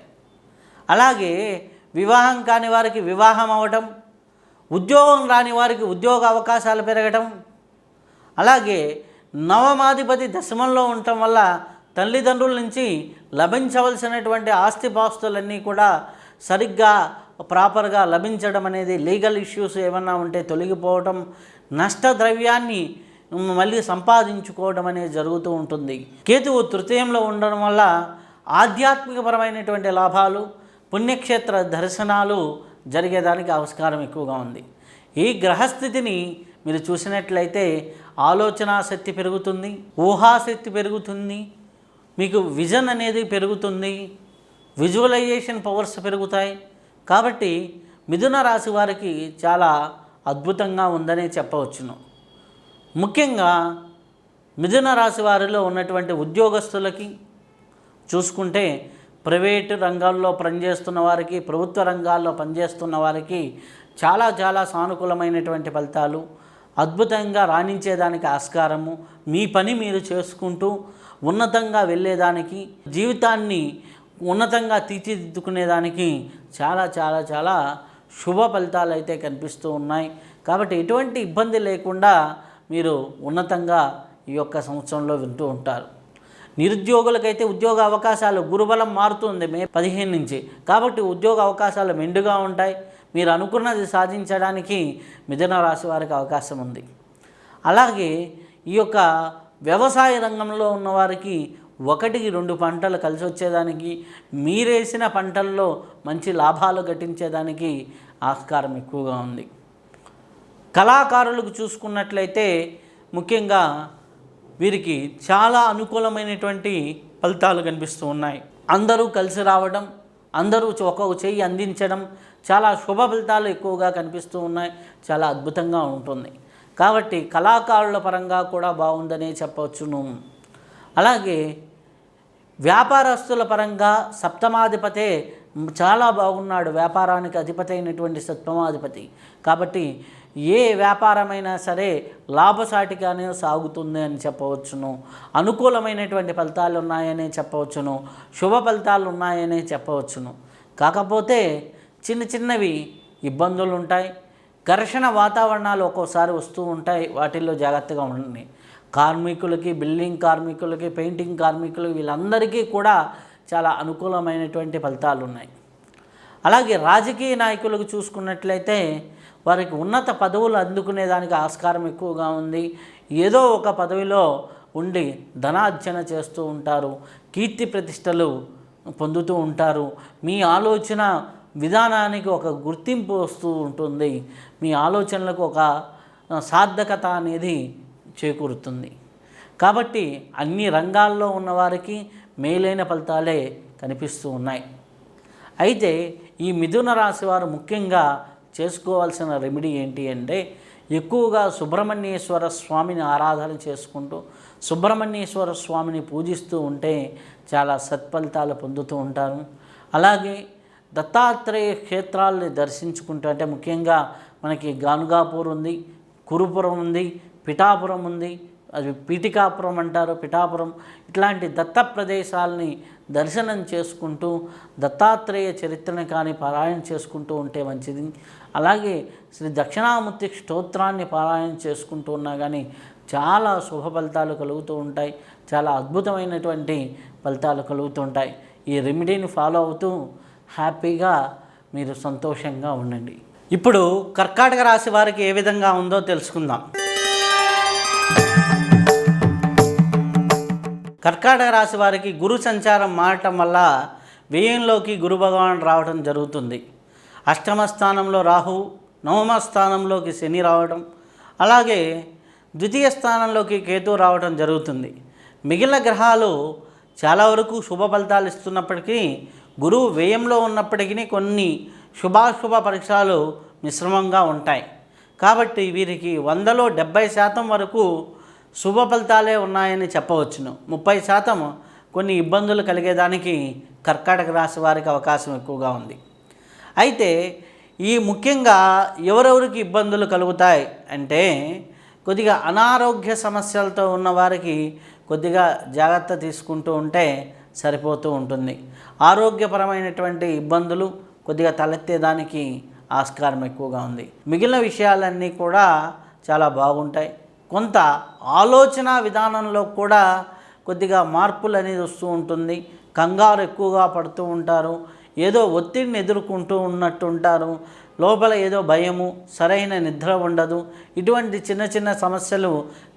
అలాగే వివాహం కాని వారికి వివాహం అవ్వటం, ఉద్యోగం రాని వారికి ఉద్యోగ అవకాశాలు పెరగటం, అలాగే నవమాధిపతి దశమంలో ఉండటం వల్ల తల్లిదండ్రుల నుంచి లభించవలసినటువంటి ఆస్తిపాస్తులన్నీ కూడా సరిగ్గా ప్రాపర్గా లభించడం అనేది, లీగల్ ఇష్యూస్ ఏమన్నా ఉంటే తొలగిపోవటం, నష్టద్రవ్యాన్ని మళ్ళీ సంపాదించుకోవడం అనేది జరుగుతూ ఉంటుంది. కేతువు తృతీయంలో ఉండడం వల్ల ఆధ్యాత్మికపరమైనటువంటి లాభాలు, పుణ్యక్షేత్ర దర్శనాలు జరిగేదానికి ఆస్కారం ఎక్కువగా ఉంది. ఈ గ్రహస్థితిని మీరు చూసినట్లయితే ఆలోచన శక్తి పెరుగుతుంది, ఊహాశక్తి పెరుగుతుంది, మీకు విజన్ అనేది పెరుగుతుంది, విజువలైజేషన్ పవర్స్ పెరుగుతాయి. కాబట్టి మిథున రాశి వారికి చాలా అద్భుతంగా ఉందనే చెప్పవచ్చును. ముఖ్యంగా మిథున రాశి వారిలో ఉన్నటువంటి ఉద్యోగస్తులకి చూసుకుంటే ప్రైవేటు రంగాల్లో పనిచేస్తున్న వారికి, ప్రభుత్వ రంగాల్లో పనిచేస్తున్న వారికి చాలా చాలా సానుకూలమైనటువంటి ఫలితాలు, అద్భుతంగా రాణించేదానికి ఆస్కారము, మీ పని మీరు చేసుకుంటూ ఉన్నతంగా వెళ్ళేదానికి, జీవితాన్ని ఉన్నతంగా తీర్చిదిద్దుకునేదానికి చాలా చాలా చాలా శుభ ఫలితాలు అయితే కనిపిస్తూ ఉన్నాయి. కాబట్టి ఎటువంటి ఇబ్బంది లేకుండా మీరు ఉన్నతంగా ఈ యొక్క సంవత్సరంలో వింటూ ఉంటారు. నిరుద్యోగులకైతే ఉద్యోగ అవకాశాలు, గురుబలం మారుతుంది మే 15 నుంచి, కాబట్టి ఉద్యోగ అవకాశాలు మెండుగా ఉంటాయి. మీరు అనుకున్నది సాధించడానికి మిథున రాశి వారికి అవకాశం ఉంది. అలాగే ఈ యొక్క వ్యవసాయ రంగంలో ఉన్నవారికి 1-2 పంటలు కలిసి వచ్చేదానికి, మీరేసిన పంటల్లో మంచి లాభాలు గటించేదానికి ఆస్కారం ఎక్కువగా ఉంది. కళాకారులకు చూసుకున్నట్లయితే ముఖ్యంగా వీరికి చాలా అనుకూలమైనటువంటి ఫలితాలు కనిపిస్తూ ఉన్నాయి. అందరూ కలిసి రావడం, అందరూ ఒక్కొక్క చెయ్యి అందించడం, చాలా శుభ ఫలితాలు ఎక్కువగా కనిపిస్తూ ఉన్నాయి. చాలా అద్భుతంగా ఉంటుంది. కాబట్టి కళాకారుల పరంగా కూడా బాగుందనే చెప్పవచ్చును. అలాగే వ్యాపారస్తుల పరంగా సప్తమాధిపతే చాలా బాగున్నాడు. వ్యాపారానికి అధిపతి అయినటువంటి సప్తమాధిపతి. కాబట్టి ఏ వ్యాపారమైనా సరే లాభసాటిగానే సాగుతుంది అని చెప్పవచ్చును. అనుకూలమైనటువంటి ఫలితాలు ఉన్నాయని చెప్పవచ్చును. శుభ ఫలితాలు ఉన్నాయని చెప్పవచ్చును. కాకపోతే చిన్న చిన్నవి ఇబ్బందులు ఉంటాయి. ఘర్షణ వాతావరణాలు ఒక్కోసారి వస్తూ ఉంటాయి. వాటిల్లో జాగ్రత్తగా ఉండండి. కార్మికులకి, బిల్డింగ్ కార్మికులకి, పెయింటింగ్ కార్మికులకి, వీళ్ళందరికీ కూడా చాలా అనుకూలమైనటువంటి ఫలితాలు ఉన్నాయి. అలాగే రాజకీయ నాయకులకు చూసుకున్నట్లయితే వారికి ఉన్నత పదవులు అందుకునేదానికి ఆస్కారం ఎక్కువగా ఉంది. ఏదో ఒక పదవిలో ఉండి ధనార్జన చేస్తూ ఉంటారు, కీర్తి ప్రతిష్టలు పొందుతూ ఉంటారు. మీ ఆలోచన విధానానికి ఒక గుర్తింపు వస్తూ ఉంటుంది. మీ ఆలోచనలకు ఒక సార్థకత అనేది చేకూరుతుంది. కాబట్టి అన్ని రంగాల్లో ఉన్నవారికి మేలైన ఫలితాలే కనిపిస్తూ ఉన్నాయి. అయితే ఈ మిథున రాశి వారు ముఖ్యంగా చేసుకోవాల్సిన రెమెడీ ఏంటి అంటే ఎక్కువగా సుబ్రహ్మణ్యేశ్వర స్వామిని ఆరాధన చేసుకుంటూ సుబ్రహ్మణ్యేశ్వర స్వామిని పూజిస్తూ ఉంటే చాలా సత్ఫలితాలు పొందుతూ ఉంటారు. అలాగే దత్తాత్రేయ క్షేత్రాలని దర్శించుకుంటూ, అంటే ముఖ్యంగా మనకి గానుగాపూర్ ఉంది, కురుపురం ఉంది, పిఠాపురం ఉంది, అది పీఠికాపురం అంటారు, పిఠాపురం, ఇట్లాంటి దత్త ప్రదేశాలని దర్శనం చేసుకుంటూ దత్తాత్రేయ చరిత్రను కానీ పారాయణ చేసుకుంటూ ఉంటే మంచిది. అలాగే శ్రీ దక్షిణామూర్తి స్తోత్రాన్ని పారాయణ చేసుకుంటూ ఉన్నా కానీ చాలా శుభ ఫలితాలు కలుగుతూ ఉంటాయి, చాలా అద్భుతమైనటువంటి ఫలితాలు కలుగుతూ ఉంటాయి. ఈ రెమెడీని ఫాలో అవుతూ హ్యాపీగా మీరు సంతోషంగా ఉండండి. ఇప్పుడు కర్కాటక రాశి వారికి ఏ విధంగా ఉందో తెలుసుకుందాం. కర్కాటక రాశి వారికి గురు సంచారం మారటం వల్ల వ్యయంలోకి గురు భగవాన్ రావడం జరుగుతుంది. అష్టమ స్థానంలో రాహు, నవమ స్థానంలోకి శని రావడం, అలాగే ద్వితీయ స్థానంలోకి కేతు రావడం జరుగుతుంది. మిగిలిన గ్రహాలు చాలా వరకు శుభ ఫలితాలు ఇస్తున్నప్పటికీ గురువు వ్యయంలో ఉన్నప్పటికీ కొన్ని శుభాశుభ పరీక్షలు మిశ్రమంగా ఉంటాయి. కాబట్టి వీరికి 100లో 70% వరకు శుభ ఫలితాలే ఉన్నాయని చెప్పవచ్చును. 30% కొన్ని ఇబ్బందులు కలిగేదానికి కర్కాటక రాశి వారికి అవకాశం ఎక్కువగా ఉంది. అయితే ఈ ముఖ్యంగా ఎవరెవరికి ఇబ్బందులు కలుగుతాయి అంటే కొద్దిగా అనారోగ్య సమస్యలతో ఉన్నవారికి కొద్దిగా జాగ్రత్త తీసుకుంటూ ఉంటే సరిపోతూ ఉంటుంది. ఆరోగ్యపరమైనటువంటి ఇబ్బందులు కొద్దిగా తలెత్తేదానికి ఆస్కారం ఎక్కువగా ఉంది. మిగిలిన విషయాలన్నీ కూడా చాలా బాగుంటాయి. కొంత ఆలోచన విధానంలో కూడా కొద్దిగా మార్పులు అనేది వస్తూ ఉంటుంది. కంగారు ఎక్కువగా పడుతూ ఉంటారు, ఏదో ఒత్తిడిని ఎదుర్కొంటూ ఉన్నట్టు ఉంటారు, లోపల ఏదో భయము, సరైన నిద్ర ఉండదు. ఇటువంటి చిన్న చిన్న సమస్యలు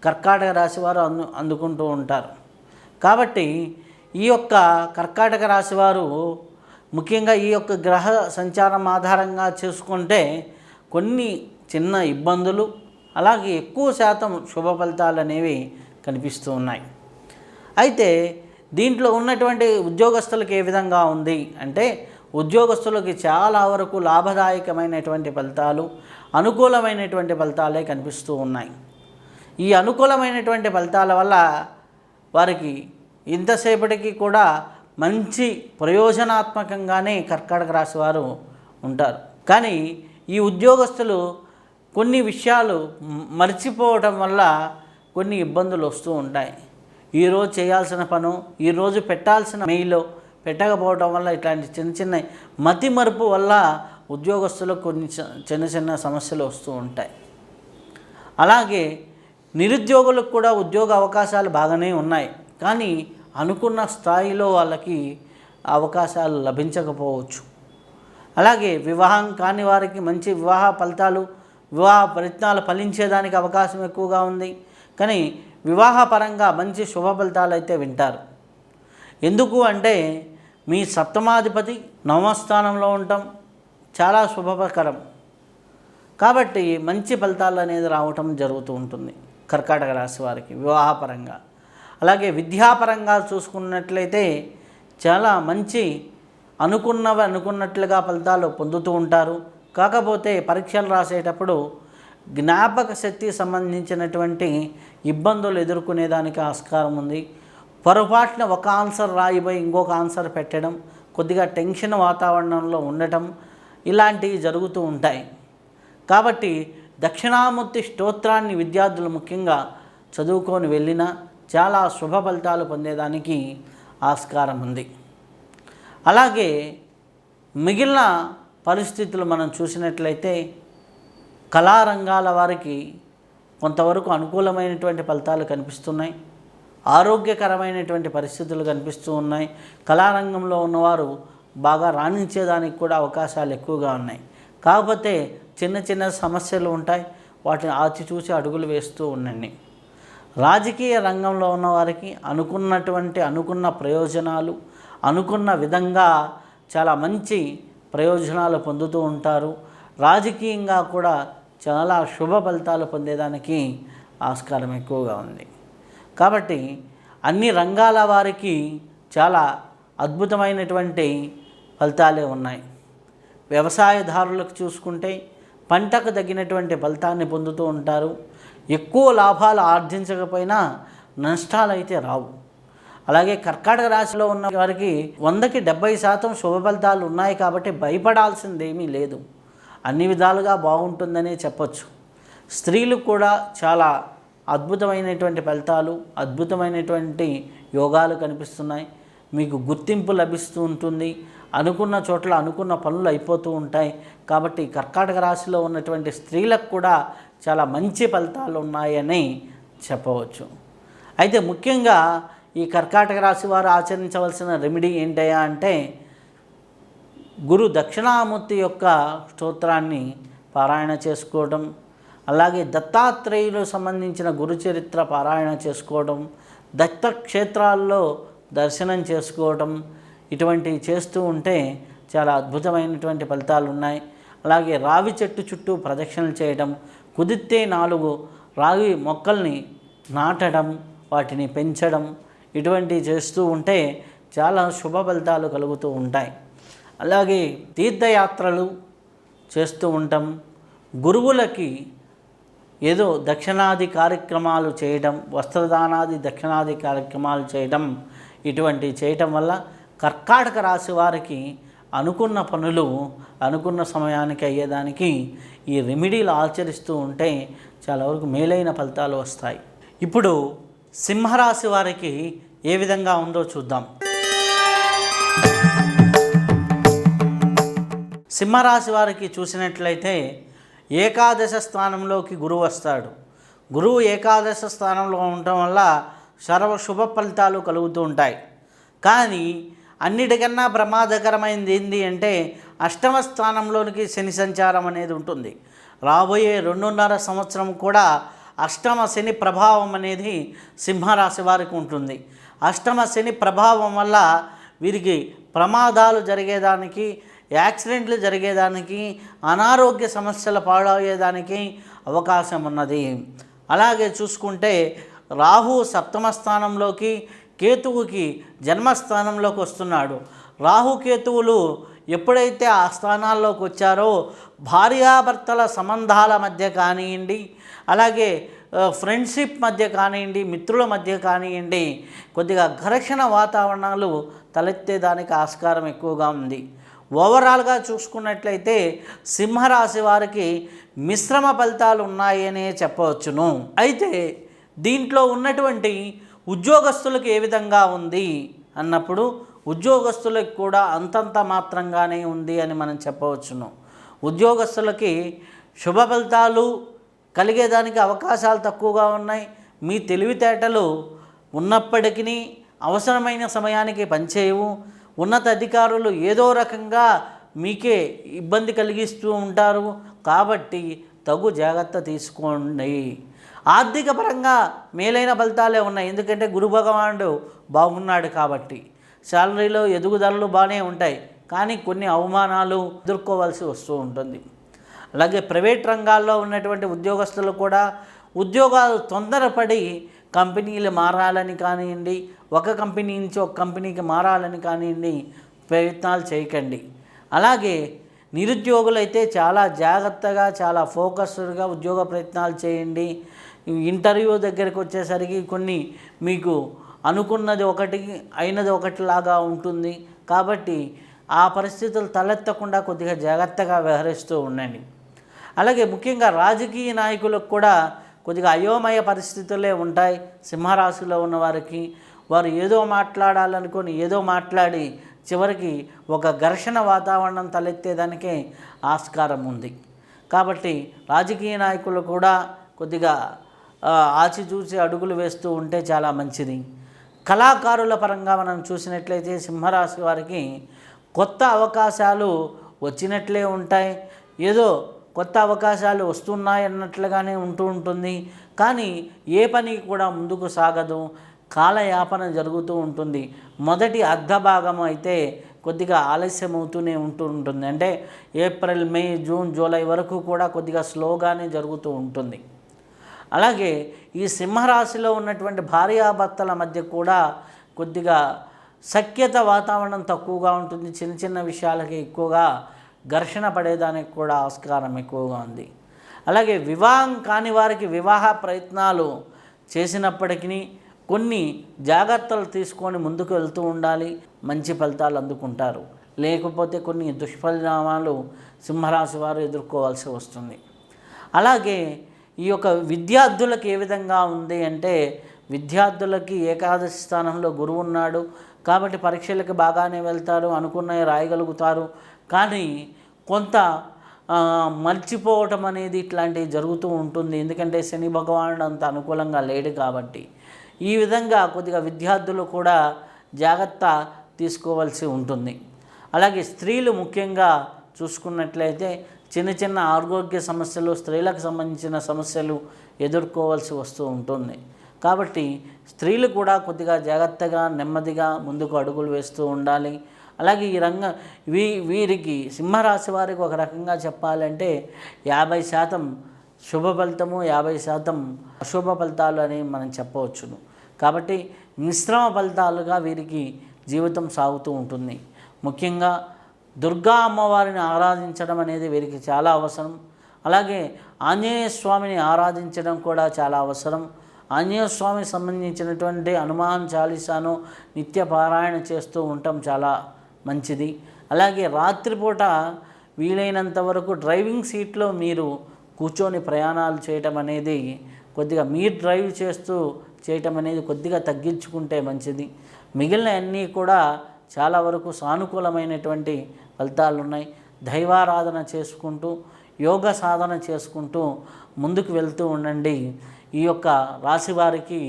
కర్కాటక రాశి వారు అందుకుంటూ ఉంటారు. కాబట్టి ఈ యొక్క కర్కాటక రాశి వారు ముఖ్యంగా ఈ యొక్క గ్రహ సంచారం ఆధారంగా చేసుకుంటే కొన్ని చిన్న ఇబ్బందులు, అలాగే ఎక్కువ శాతం శుభ ఫలితాలు అనేవి కనిపిస్తూ ఉన్నాయి. అయితే దీంట్లో ఉన్నటువంటి ఉద్యోగస్తులకు ఏ విధంగా ఉంది అంటే ఉద్యోగస్తులకి చాలా వరకు లాభదాయకమైనటువంటి ఫలితాలు, అనుకూలమైనటువంటి ఫలితాలే కనిపిస్తూ ఉన్నాయి. ఈ అనుకూలమైనటువంటి ఫలితాల వల్ల వారికి ఇంతసేపటికి కూడా మంచి ప్రయోజనాత్మకంగానే కర్కాటక రాశి వారు ఉంటారు. కానీ ఈ ఉద్యోగస్తులు కొన్ని విషయాలు మర్చిపోవటం వల్ల కొన్ని ఇబ్బందులు వస్తూ ఉంటాయి. ఈరోజు చేయాల్సిన పను ఈరోజు పెట్టాల్సిన మెయిల్లో పెట్టకపోవడం వల్ల ఇట్లాంటి చిన్న చిన్న మతి మరుపు వల్ల ఉద్యోగస్తులకు కొన్ని చిన్న చిన్న సమస్యలు వస్తూ ఉంటాయి. అలాగే నిరుద్యోగులకు కూడా ఉద్యోగ అవకాశాలు బాగానే ఉన్నాయి, కానీ అనుకున్న స్థాయిలో వాళ్ళకి అవకాశాలు లభించకపోవచ్చు. అలాగే వివాహం కాని వారికి మంచి వివాహ ఫలితాలు, వివాహ ప్రయత్నాలు ఫలించేదానికి అవకాశం ఎక్కువగా ఉంది. కానీ వివాహపరంగా మంచి శుభ ఫలితాలు అయితే వింటారు. ఎందుకు అంటే మీ సప్తమాధిపతి నవమస్థానంలో ఉండటం చాలా శుభకరం. కాబట్టి మంచి ఫలితాలు అనేది రావటం జరుగుతూ ఉంటుంది కర్కాటక రాశి వారికి వివాహపరంగా. అలాగే విద్యాపరంగా చూసుకున్నట్లయితే చాలా మంచి అనుకున్నట్లుగా ఫలితాలు పొందుతూ ఉంటారు. కాకపోతే పరీక్షలు రాసేటప్పుడు జ్ఞాపక శక్తి సంబంధించినటువంటి ఇబ్బందులు ఎదుర్కొనేదానికి ఆస్కారం ఉంది. పొరపాటున ఒక ఆన్సర్ రాయిపోయి ఇంకొక ఆన్సర్ పెట్టడం, కొద్దిగా టెన్షన్ వాతావరణంలో ఉండటం, ఇలాంటివి జరుగుతూ ఉంటాయి. కాబట్టి దక్షిణామూర్తి స్తోత్రాన్ని విద్యార్థులు ముఖ్యంగా చదువుకొని వెళ్ళినా చాలా శుభ ఫలితాలు పొందేదానికి ఆస్కారం ఉంది. అలాగే మిగిలిన పరిస్థితులు మనం చూసినట్లయితే కళారంగాల వారికి కొంతవరకు అనుకూలమైనటువంటి ఫలితాలు కనిపిస్తున్నాయి. ఆరోగ్యకరమైనటువంటి పరిస్థితులు కనిపిస్తూ ఉన్నాయి. కళారంగంలో ఉన్నవారు బాగా రాణించేదానికి కూడా అవకాశాలు ఎక్కువగా ఉన్నాయి. కాకపోతే చిన్న చిన్న సమస్యలు ఉంటాయి, వాటిని ఆచితూచి అడుగులు వేస్తూ ఉండండి. రాజకీయ రంగంలో ఉన్నవారికి అనుకున్న ప్రయోజనాలు అనుకున్న విధంగా చాలా మంచి ప్రయోజనాలు పొందుతూ ఉంటారు. రాజకీయంగా కూడా చాలా శుభ ఫలితాలు పొందేదానికి ఆస్కారం ఎక్కువగా ఉంది. కాబట్టి అన్ని రంగాల వారికి చాలా అద్భుతమైనటువంటి ఫలితాలే ఉన్నాయి. వ్యవసాయదారులకు చూసుకుంటే పంటకు తగినటువంటి ఫలితాన్ని పొందుతూ ఉంటారు. ఎక్కువ లాభాలు ఆర్జించకపోయినా నష్టాలు అయితే రావు. అలాగే కర్కాటక రాశిలో ఉన్న వారికి 100కి 70% శుభ ఫలితాలు ఉన్నాయి కాబట్టి భయపడాల్సిందేమీ లేదు. అన్ని విధాలుగా బాగుంటుందనే చెప్పొచ్చు. స్త్రీలు కూడా చాలా అద్భుతమైనటువంటి ఫలితాలు, అద్భుతమైనటువంటి యోగాలు కనిపిస్తున్నాయి. మీకు గుర్తింపు లభిస్తూ ఉంటుంది. అనుకున్న చోట్ల అనుకున్న పనులు అయిపోతూ ఉంటాయి. కాబట్టి కర్కాటక రాశిలో ఉన్నటువంటి స్త్రీలకు కూడా చాలా మంచి ఫలితాలు ఉన్నాయని చెప్పవచ్చు. అయితే ముఖ్యంగా ఈ కర్కాటక రాశి వారు ఆచరించవలసిన రెమెడీ ఏంటయ్యా అంటే, గురు దక్షిణామూర్తి యొక్క స్తోత్రాన్ని పారాయణ చేసుకోవడం, అలాగే దత్తాత్రేయులకు సంబంధించిన గురు చరిత్ర పారాయణ చేసుకోవడం, దత్తక్షేత్రాల్లో దర్శనం చేసుకోవడం, ఇటువంటివి చేస్తూ ఉంటే చాలా అద్భుతమైనటువంటి ఫలితాలు ఉన్నాయి. అలాగే రావి చెట్టు చుట్టూ ప్రదక్షిణలు చేయడం, కుదిరితే 4 రావి మొక్కల్ని నాటడం, వాటిని పెంచడం, ఇటువంటివి చేస్తూ ఉంటే చాలా శుభ ఫలితాలు కలుగుతూ ఉంటాయి. అలాగే తీర్థయాత్రలు చేస్తూ ఉంటాం. గురువులకి ఏదో దక్షిణాది కార్యక్రమాలు చేయడం, వస్త్రదానాది దక్షిణాది కార్యక్రమాలు చేయడం, ఇటువంటివి చేయటం వల్ల కర్కాటక రాశి వారికి అనుకున్న పనులు అనుకున్న సమయానికి అయ్యేదానికి ఈ రెమెడీలు ఆచరిస్తూ ఉంటే చాలా వరకు మేలైన ఫలితాలు వస్తాయి. ఇప్పుడు సింహరాశి వారికి ఏ విధంగా ఉందో చూద్దాం. సింహరాశి వారికి చూసినట్లయితే ఏకాదశ స్థానంలోకి గురువు వస్తాడు. గురువు ఏకాదశ స్థానంలో ఉండటం వల్ల సర్వ శుభ ఫలితాలు కలుగుతూ ఉంటాయి. కానీ అన్నిటికన్నా ప్రమాదకరమైనది ఏంటి అంటే అష్టమ స్థానంలోనికి శని సంచారం అనేది ఉంటుంది. రాబోయే 2.5 సంవత్సరం కూడా అష్టమ శని ప్రభావం అనేది సింహరాశి వారికి ఉంటుంది. అష్టమ శని ప్రభావం వల్ల వీరికి ప్రమాదాలు జరిగేదానికి, యాక్సిడెంట్లు జరిగేదానికి, అనారోగ్య సమస్యలు పాడయ్యేదానికి అవకాశం ఉన్నది. అలాగే చూసుకుంటే రాహు సప్తమ స్థానంలోకి, కేతువుకి జన్మస్థానంలోకి వస్తున్నాడు. రాహుకేతువులు ఎప్పుడైతే ఆ స్థానాల్లోకి వచ్చారో భార్యాభర్తల సంబంధాల మధ్య కానివ్వండి, అలాగే ఫ్రెండ్షిప్ మధ్య కానివ్వండి, మిత్రుల మధ్య కానివ్వండి, కొద్దిగా ఘర్షణ వాతావరణాలు తలెత్తేదానికి ఆస్కారం ఎక్కువగా ఉంది. ఓవరాల్గా చూసుకున్నట్లయితే సింహరాశి వారికి మిశ్రమ ఫలితాలు ఉన్నాయనే చెప్పవచ్చును. అయితే దీంట్లో ఉన్నటువంటి ఉద్యోగస్తులకు ఏ విధంగా ఉంది అన్నప్పుడు ఉద్యోగస్తులకు కూడా అంతంత మాత్రంగానే ఉంది అని మనం చెప్పవచ్చును. ఉద్యోగస్తులకి శుభ ఫలితాలు కలిగేదానికి అవకాశాలు తక్కువగా ఉన్నాయి. మీ తెలివితేటలు ఉన్నప్పటికీ అవసరమైన సమయానికి పనిచేయవు. ఉన్నత అధికారులు ఏదో రకంగా మీకే ఇబ్బంది కలిగిస్తూ ఉంటారు. కాబట్టి తగు జాగ్రత్త తీసుకోండి. ఆర్థిక పరంగా మేలైన ఫలితాలే ఉన్నాయి. ఎందుకంటే గురు భగవానుడు బాగున్నాడు కాబట్టి శాలరీలో ఎదుగుదలలు బాగానే ఉంటాయి. కానీ కొన్ని అవమానాలు ఎదుర్కోవాల్సి వస్తూ ఉంటుంది. అలాగే ప్రైవేట్ రంగాల్లో ఉన్నటువంటి ఉద్యోగస్తులు కూడా ఉద్యోగాలు తొందరపడి కంపెనీలు మారాలని కానివ్వండి, ఒక కంపెనీ నుంచి ఒక కంపెనీకి మారాలని కానివ్వండి ప్రయత్నాలు చేయకండి. అలాగే నిరుద్యోగులైతే చాలా జాగ్రత్తగా, చాలా ఫోకస్డ్గా ఉద్యోగ ప్రయత్నాలు చేయండి. ఇంటర్వ్యూ దగ్గరికి వచ్చేసరికి కొన్ని మీకు అనుకున్నది ఒకటి అయినది ఒకటిలాగా ఉంటుంది. కాబట్టి ఆ పరిస్థితులు తలెత్తకుండా కొద్దిగా జాగ్రత్తగా వ్యవహరిస్తూ ఉండండి. అలాగే ముఖ్యంగా రాజకీయ నాయకులకు కూడా కొద్దిగా అయోమయ పరిస్థితులే ఉంటాయి. సింహరాశిలో ఉన్నవారికి వారు ఏదో మాట్లాడాలనుకొని ఏదో మాట్లాడి చివరికి ఒక ఘర్షణ వాతావరణం తలెత్తేదానికే ఆస్కారం ఉంది. కాబట్టి రాజకీయ నాయకులు కూడా కొద్దిగా ఆచిచూచి అడుగులు వేస్తూ ఉంటే చాలా మంచిది. కళాకారుల పరంగా మనం చూసినట్లయితే సింహరాశి వారికి కొత్త అవకాశాలు వచ్చినట్లే ఉంటాయి. ఏదో కొత్త అవకాశాలు వస్తున్నాయి అన్నట్లుగానే ఉంటూ ఉంటుంది. కానీ ఏ పని కూడా ముందుకు సాగదు, కాలయాపన జరుగుతూ ఉంటుంది. మొదటి అర్ధభాగం అయితే కొద్దిగా ఆలస్యం అవుతూనే ఉంటుంది. అంటే ఏప్రిల్, మే, జూన్, జూలై వరకు కూడా కొద్దిగా స్లోగానే జరుగుతూ ఉంటుంది. అలాగే ఈ సింహరాశిలో ఉన్నటువంటి భార్యాభర్తల మధ్య కూడా కొద్దిగా సఖ్యత వాతావరణం తక్కువగా ఉంటుంది. చిన్న చిన్న విషయాలకి ఎక్కువగా ఘర్షణ పడేదానికి కూడా ఆస్కారం ఎక్కువగా ఉంది. అలాగే వివాహం కాని వారికి వివాహ ప్రయత్నాలు చేసినప్పటికీ కొన్ని జాగ్రత్తలు తీసుకొని ముందుకు వెళ్తూ ఉండాలి, మంచి ఫలితాలు అందుకుంటారు. లేకపోతే కొన్ని దుష్పరిణామాలు సింహరాశి వారు ఎదుర్కోవాల్సి వస్తుంది. అలాగే ఈ యొక్క విద్యార్థులకు ఏ విధంగా ఉంది అంటే, విద్యార్థులకి ఏకాదశి స్థానంలో గురువు ఉన్నాడు కాబట్టి పరీక్షలకు బాగానే వెళ్తారు, అనుకున్నవి రాయగలుగుతారు. కానీ కొంత మర్చిపోవటం అనేది ఇట్లాంటివి జరుగుతూ ఉంటుంది. ఎందుకంటే శని భగవానుడు అంత అనుకూలంగా లేడు కాబట్టి. ఈ విధంగా కొద్దిగా విద్యార్థులు కూడా జాగ్రత్త తీసుకోవాల్సి ఉంటుంది. అలాగే స్త్రీలు ముఖ్యంగా చూసుకున్నట్లయితే చిన్న చిన్న ఆరోగ్య సమస్యలు, స్త్రీలకు సంబంధించిన సమస్యలు ఎదుర్కోవాల్సి వస్తూ ఉంటుంది. కాబట్టి స్త్రీలు కూడా కొద్దిగా జాగ్రత్తగా నెమ్మదిగా ముందుకు అడుగులు వేస్తూ ఉండాలి. అలాగే ఈ వీరికి సింహరాశి వారికి ఒక రకంగా చెప్పాలంటే 50% శుభ ఫలితము, 50% అశుభ ఫలితాలు అని మనం చెప్పవచ్చును. కాబట్టి మిశ్రమ ఫలితాలుగా వీరికి జీవితం సాగుతూ ఉంటుంది. ముఖ్యంగా దుర్గా అమ్మవారిని ఆరాధించడం అనేది వీరికి చాలా అవసరం. అలాగే ఆంజనేయ స్వామిని ఆరాధించడం కూడా చాలా అవసరం. ఆంజనేయ స్వామికి సంబంధించినటువంటి హనుమాన్ చాలీసాను నిత్య పారాయణ చేస్తూ ఉండటం చాలా మంచిది. అలాగే రాత్రిపూట వీలైనంత వరకు డ్రైవింగ్ సీట్లో మీరు కూర్చొని ప్రయాణాలు చేయటం అనేది కొద్దిగా మీరు డ్రైవ్ చేస్తూ చేయటం అనేది కొద్దిగా తగ్గించుకుంటే మంచిది. మిగిలిన అన్నీ కూడా చాలా వరకు సానుకూలమైనటువంటి ఫలితాలు ఉన్నాయి. దైవారాధన చేసుకుంటూ యోగ సాధన చేసుకుంటూ ముందుకు వెళ్తూ ఉండండి. ఈ యొక్క రాశి వారికి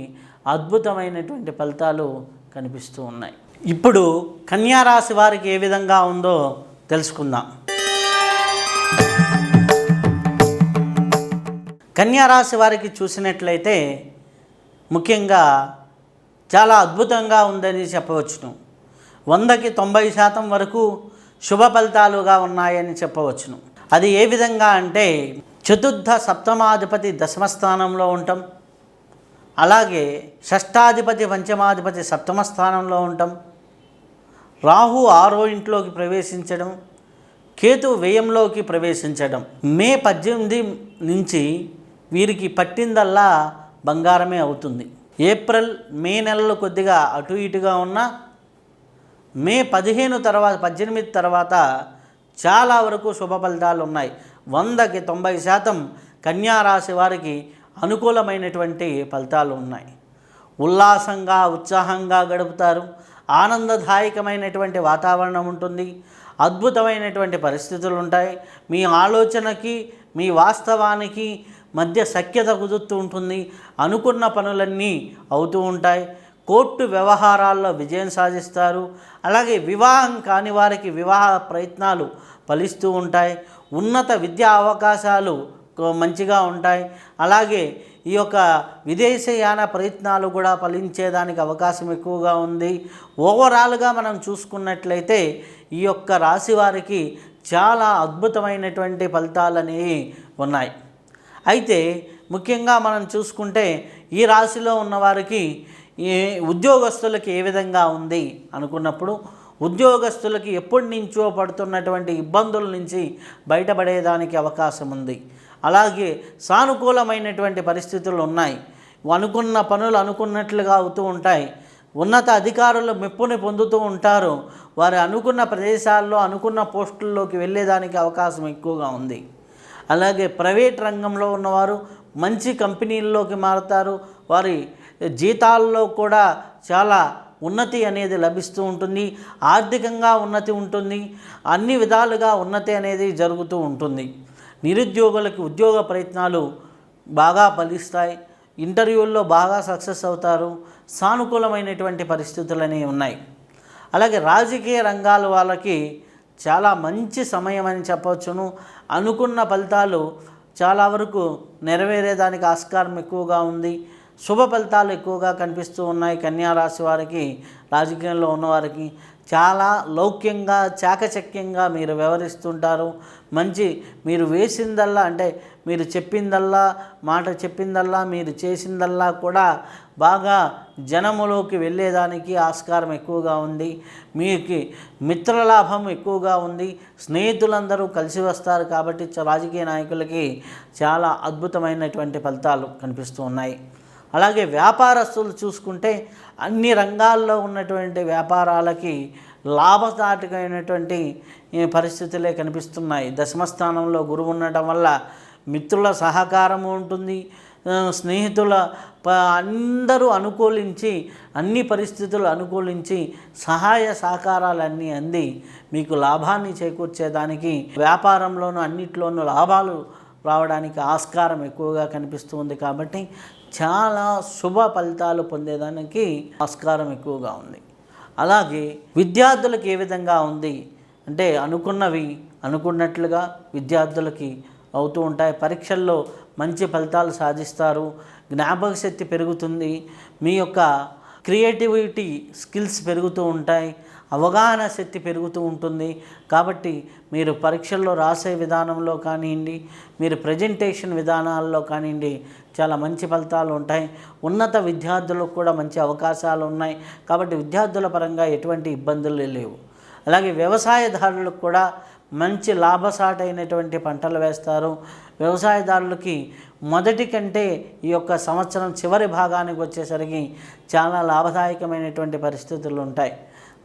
అద్భుతమైనటువంటి ఫలితాలు కనిపిస్తూ ఉన్నాయి. ఇప్పుడు కన్యా రాశి వారికి ఏ విధంగా ఉందో తెలుసుకుందాం. కన్యా రాశి వారికి చూసినట్లయితే ముఖ్యంగా చాలా అద్భుతంగా ఉందని చెప్పవచ్చును. 100కి 90% వరకు శుభ ఫలితాలుగా ఉన్నాయని చెప్పవచ్చును. అది ఏ విధంగా అంటే, చతుర్థ సప్తమాధిపతి దశమ స్థానంలో ఉండటం, అలాగే షష్టాధిపతి పంచమాధిపతి సప్తమ స్థానంలో ఉండటం, రాహు 6వ ఇంట్లోకి ప్రవేశించడం, కేతు వ్యయంలోకి ప్రవేశించడం. మే 18 నుంచి వీరికి పట్టిందల్లా బంగారమే అవుతుంది. ఏప్రిల్ మే నెలలు కొద్దిగా అటు ఇటుగా ఉన్నా మే 18 తర్వాత చాలా వరకు శుభ ఫలితాలు ఉన్నాయి. 100కి 90% కన్యా రాశి వారికి అనుకూలమైనటువంటి ఫలితాలు ఉన్నాయి. ఉల్లాసంగా ఉత్సాహంగా గడుపుతారు. ఆనందదాయకమైనటువంటి వాతావరణం ఉంటుంది. అద్భుతమైనటువంటి పరిస్థితులు ఉంటాయి. మీ ఆలోచనకి మీ వాస్తవానికి మధ్య సఖ్యత కుదురుతూ ఉంటుంది. అనుకున్న పనులన్నీ అవుతూ ఉంటాయి. కోర్టు వ్యవహారాల్లో విజయం సాధిస్తారు. అలాగే వివాహం కాని వారికి వివాహ ప్రయత్నాలు ఫలిస్తూ ఉంటాయి. ఉన్నత విద్యా అవకాశాలు మంచిగా ఉంటాయి. అలాగే ఈ యొక్క విదేశయాన ప్రయత్నాలు కూడా ఫలించేదానికి అవకాశం ఎక్కువగా ఉంది. ఓవరాల్గా మనం చూసుకున్నట్లయితే ఈ యొక్క రాశి వారికి చాలా అద్భుతమైనటువంటి ఫలితాలు అనేవి ఉన్నాయి. అయితే ముఖ్యంగా మనం చూసుకుంటే ఈ రాశిలో ఉన్నవారికి ఈ ఉద్యోగస్తులకి ఏ విధంగా ఉంది అనుకున్నప్పుడు, ఉద్యోగస్తులకి ఎప్పటి నుంచో పడుతున్నటువంటి ఇబ్బందుల నుంచి బయటపడేదానికి అవకాశం ఉంది. అలాగే సానుకూలమైనటువంటి పరిస్థితులు ఉన్నాయి. అనుకున్న పనులు అనుకున్నట్లుగా అవుతూ ఉంటాయి. ఉన్నత అధికారుల మెప్పుని పొందుతూ ఉంటారు. వారు అనుకున్న ప్రదేశాల్లో అనుకున్న పోస్టుల్లోకి వెళ్ళేదానికి అవకాశం ఎక్కువగా ఉంది. అలాగే ప్రైవేట్ రంగంలో ఉన్నవారు మంచి కంపెనీల్లోకి మారుతారు. వారి జీతాల్లో కూడా చాలా ఉన్నతి అనేది లభిస్తూ ఉంటుంది. ఆర్థికంగా ఉన్నతి ఉంటుంది. అన్ని విధాలుగా ఉన్నతి అనేది జరుగుతూ ఉంటుంది. నిరుద్యోగులకు ఉద్యోగ ప్రయత్నాలు బాగా ఫలిస్తాయి. ఇంటర్వ్యూల్లో బాగా సక్సెస్ అవుతారు. సానుకూలమైనటువంటి పరిస్థితులు అనేవి ఉన్నాయి. అలాగే రాజకీయ రంగాల వాళ్ళకి చాలా మంచి సమయం అని చెప్పవచ్చును. అనుకున్న ఫలితాలు చాలా వరకు నెరవేరేదానికి ఆస్కారం ఎక్కువగా ఉంది. శుభ ఫలితాలు ఎక్కువగా కనిపిస్తూ ఉన్నాయి. కన్యా రాశి వారికి, రాజకీయంలో ఉన్నవారికి చాలా లౌక్యంగా చాకచక్యంగా మీరు వ్యవహరిస్తుంటారు. మంచి మీరు వేసిందల్లా అంటే మీరు చెప్పిందల్లా మాట చెప్పిందల్లా మీరు చేసిందల్లా కూడా బాగా జనములోకి వెళ్ళేదానికి ఆస్కారం ఎక్కువగా ఉంది. మీకు మిత్రలాభం ఎక్కువగా ఉంది. స్నేహితులందరూ కలిసి వస్తారు కాబట్టి రాజకీయ నాయకులకి చాలా అద్భుతమైనటువంటి ఫలితాలు కనిపిస్తూ ఉన్నాయి. అలాగే వ్యాపారస్తులు చూసుకుంటే అన్ని రంగాల్లో ఉన్నటువంటి వ్యాపారాలకి లాభదాయకమైనటువంటి పరిస్థితులే కనిపిస్తున్నాయి. దశమస్థానంలో గురువు ఉండటం వల్ల మిత్రుల సహకారము ఉంటుంది. స్నేహితుల అందరూ అనుకూలించి అన్ని పరిస్థితులు అనుకూలించి సహాయ సహకారాలన్నీ అంది మీకు లాభాన్ని చేకూర్చేదానికి వ్యాపారంలోనూ అన్నిట్లోనూ లాభాలు రావడానికి ఆస్కారం ఎక్కువగా కనిపిస్తుంది. కాబట్టి చాలా శుభ ఫలితాలు పొందేదానికి ఆస్కారం ఎక్కువగా ఉంది. అలాగే విద్యార్థులకు ఏ విధంగా ఉంది అంటే అనుకున్నవి అనుకున్నట్లుగా విద్యార్థులకి అవుతూ ఉంటాయి. పరీక్షల్లో మంచి ఫలితాలు సాధిస్తారు. జ్ఞాపక శక్తి పెరుగుతుంది. మీ యొక్క క్రియేటివిటీ స్కిల్స్ పెరుగుతూ ఉంటాయి. అవగాహన శక్తి పెరుగుతూ ఉంటుంది. కాబట్టి మీరు పరీక్షల్లో రాసే విధానంలో కానివ్వండి, మీరు ప్రజెంటేషన్ విధానాల్లో కానివ్వండి చాలా మంచి ఫలితాలు ఉంటాయి. ఉన్నత విద్యార్థులకు కూడా మంచి అవకాశాలు ఉన్నాయి. కాబట్టి విద్యార్థుల పరంగా ఎటువంటి ఇబ్బందులు లేవు. అలాగే వ్యవసాయదారులకు కూడా మంచి లాభసాటైనటువంటి పంటలు వేస్తారు. వ్యవసాయదారులకి మొదటి కంటే ఈ యొక్క సంవత్సరం చివరి భాగానికి వచ్చేసరికి చాలా లాభదాయకమైనటువంటి పరిస్థితులు ఉంటాయి.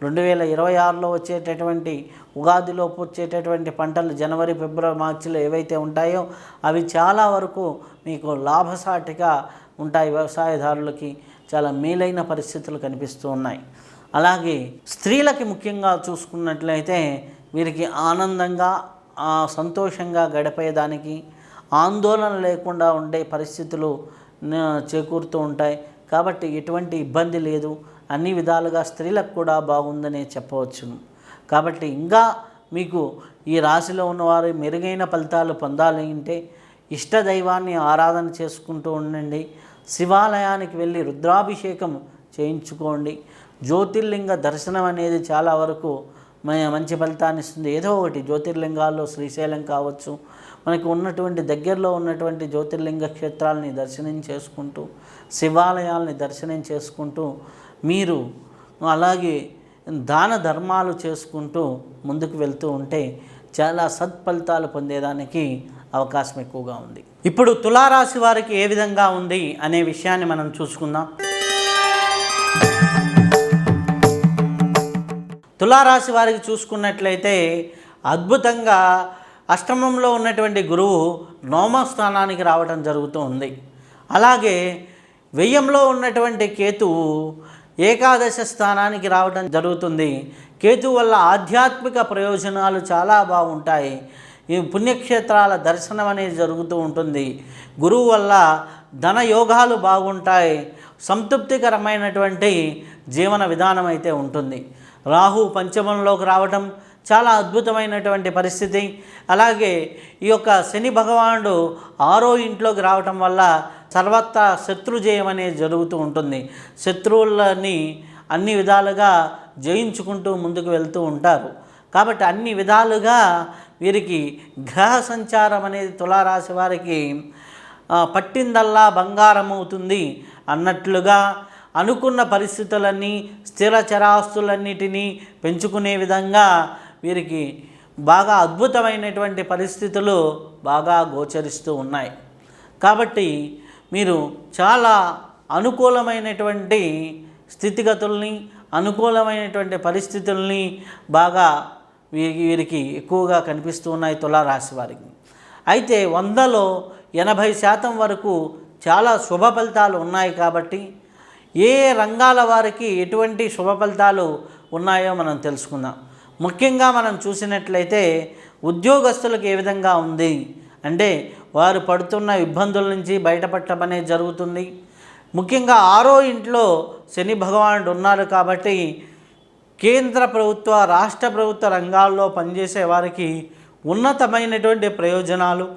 2026లో వచ్చేటటువంటి ఉగాదిలోపు వచ్చేటటువంటి పంటలు జనవరి, ఫిబ్రవరి, మార్చిలో ఏవైతే ఉంటాయో అవి చాలా వరకు మీకు లాభసాటిగా ఉంటాయి. వ్యవసాయదారులకి చాలా మేలైన పరిస్థితులు కనిపిస్తూ ఉన్నాయి. అలాగే స్త్రీలకి ముఖ్యంగా చూసుకున్నట్లయితే వీరికి ఆనందంగా సంతోషంగా గడిపేదానికి ఆందోళన లేకుండా ఉండే పరిస్థితులు చేకూరుతూ ఉంటాయి. కాబట్టి ఎటువంటి ఇబ్బంది లేదు. అన్ని విధాలుగా స్త్రీలకు కూడా బాగుందనే చెప్పవచ్చును. కాబట్టి ఇంకా మీకు ఈ రాశిలో ఉన్నవారు మెరుగైన ఫలితాలు పొందాలి అంటే ఇష్టదైవాన్ని ఆరాధన చేసుకుంటూ ఉండండి. శివాలయానికి వెళ్ళి రుద్రాభిషేకం చేయించుకోండి. జ్యోతిర్లింగ దర్శనం అనేది చాలా వరకు మంచి ఫలితాన్ని ఇస్తుంది. ఏదో ఒకటి జ్యోతిర్లింగాల్లో శ్రీశైలం కావచ్చు, మనకి ఉన్నటువంటి దగ్గరలో ఉన్నటువంటి జ్యోతిర్లింగ క్షేత్రాలని దర్శనం చేసుకుంటూ శివాలయాల్ని దర్శనం చేసుకుంటూ మీరు అలాగే దాన ధర్మాలు చేసుకుంటూ ముందుకు వెళ్తూ ఉంటే చాలా సత్ఫలితాలు పొందేదానికి అవకాశం ఎక్కువగా ఉంది. ఇప్పుడు తులారాశి వారికి ఏ విధంగా ఉంది అనే విషయాన్ని మనం చూసుకుందాం. తులారాశి వారికి చూసుకున్నట్లయితే అద్భుతంగా అష్టమంలో ఉన్నటువంటి గురువు నవమ స్థానానికి రావడం జరుగుతూ ఉంది. అలాగే వ్యయంలో ఉన్నటువంటి కేతువు ఏకాదశ స్థానానికి రావడం జరుగుతుంది. కేతువు వల్ల ఆధ్యాత్మిక ప్రయోజనాలు చాలా బాగుంటాయి. ఈ పుణ్యక్షేత్రాల దర్శనం అనేది జరుగుతూ ఉంటుంది. గురువు వల్ల ధన యోగాలు బాగుంటాయి. సంతృప్తికరమైనటువంటి జీవన విధానం అయితే ఉంటుంది. రాహు పంచమంలోకి రావటం చాలా అద్భుతమైనటువంటి పరిస్థితి. అలాగే ఈ యొక్క శని భగవానుడు 6వ ఇంట్లోకి రావటం వల్ల సర్వత్రా శత్రుజయం అనేది జరుగుతూ ఉంటుంది. శత్రువులని అన్ని విధాలుగా జయించుకుంటూ ముందుకు వెళ్తూ ఉంటారు. కాబట్టి అన్ని విధాలుగా వీరికి గ్రహ సంచారం అనేది తులారాశి వారికి పట్టిందల్లా బంగారం అవుతుంది అన్నట్లుగా అనుకున్న పరిస్థితులన్నీ స్థిర చరాస్తులన్నిటినీ పెంచుకునే విధంగా వీరికి బాగా అద్భుతమైనటువంటి పరిస్థితులు బాగా గోచరిస్తూ ఉన్నాయి. కాబట్టి మీరు చాలా అనుకూలమైనటువంటి స్థితిగతుల్ని అనుకూలమైనటువంటి పరిస్థితుల్ని బాగా వీరికి ఎక్కువగా కనిపిస్తూ ఉన్నాయి తులారాశి వారికి. అయితే 100లో 80% వరకు చాలా శుభ ఫలితాలు ఉన్నాయి. కాబట్టి ఏ రంగాల వారికి ఎటువంటి శుభ ఫలితాలు ఉన్నాయో మనం తెలుసుకుందాం. ముఖ్యంగా మనం చూసినట్లయితే ఉద్యోగస్తులకు ఏ విధంగా ఉంది అంటే వారు పడుతున్న ఇబ్బందుల నుంచి బయటపడటం అనేది జరుగుతుంది. ముఖ్యంగా 6వ ఇంట్లో శని భగవానుడు ఉన్నారు కాబట్టి కేంద్ర ప్రభుత్వ రాష్ట్ర ప్రభుత్వ రంగాల్లో పనిచేసే వారికి ఉన్నతమైనటువంటి ప్రయోజనాలు,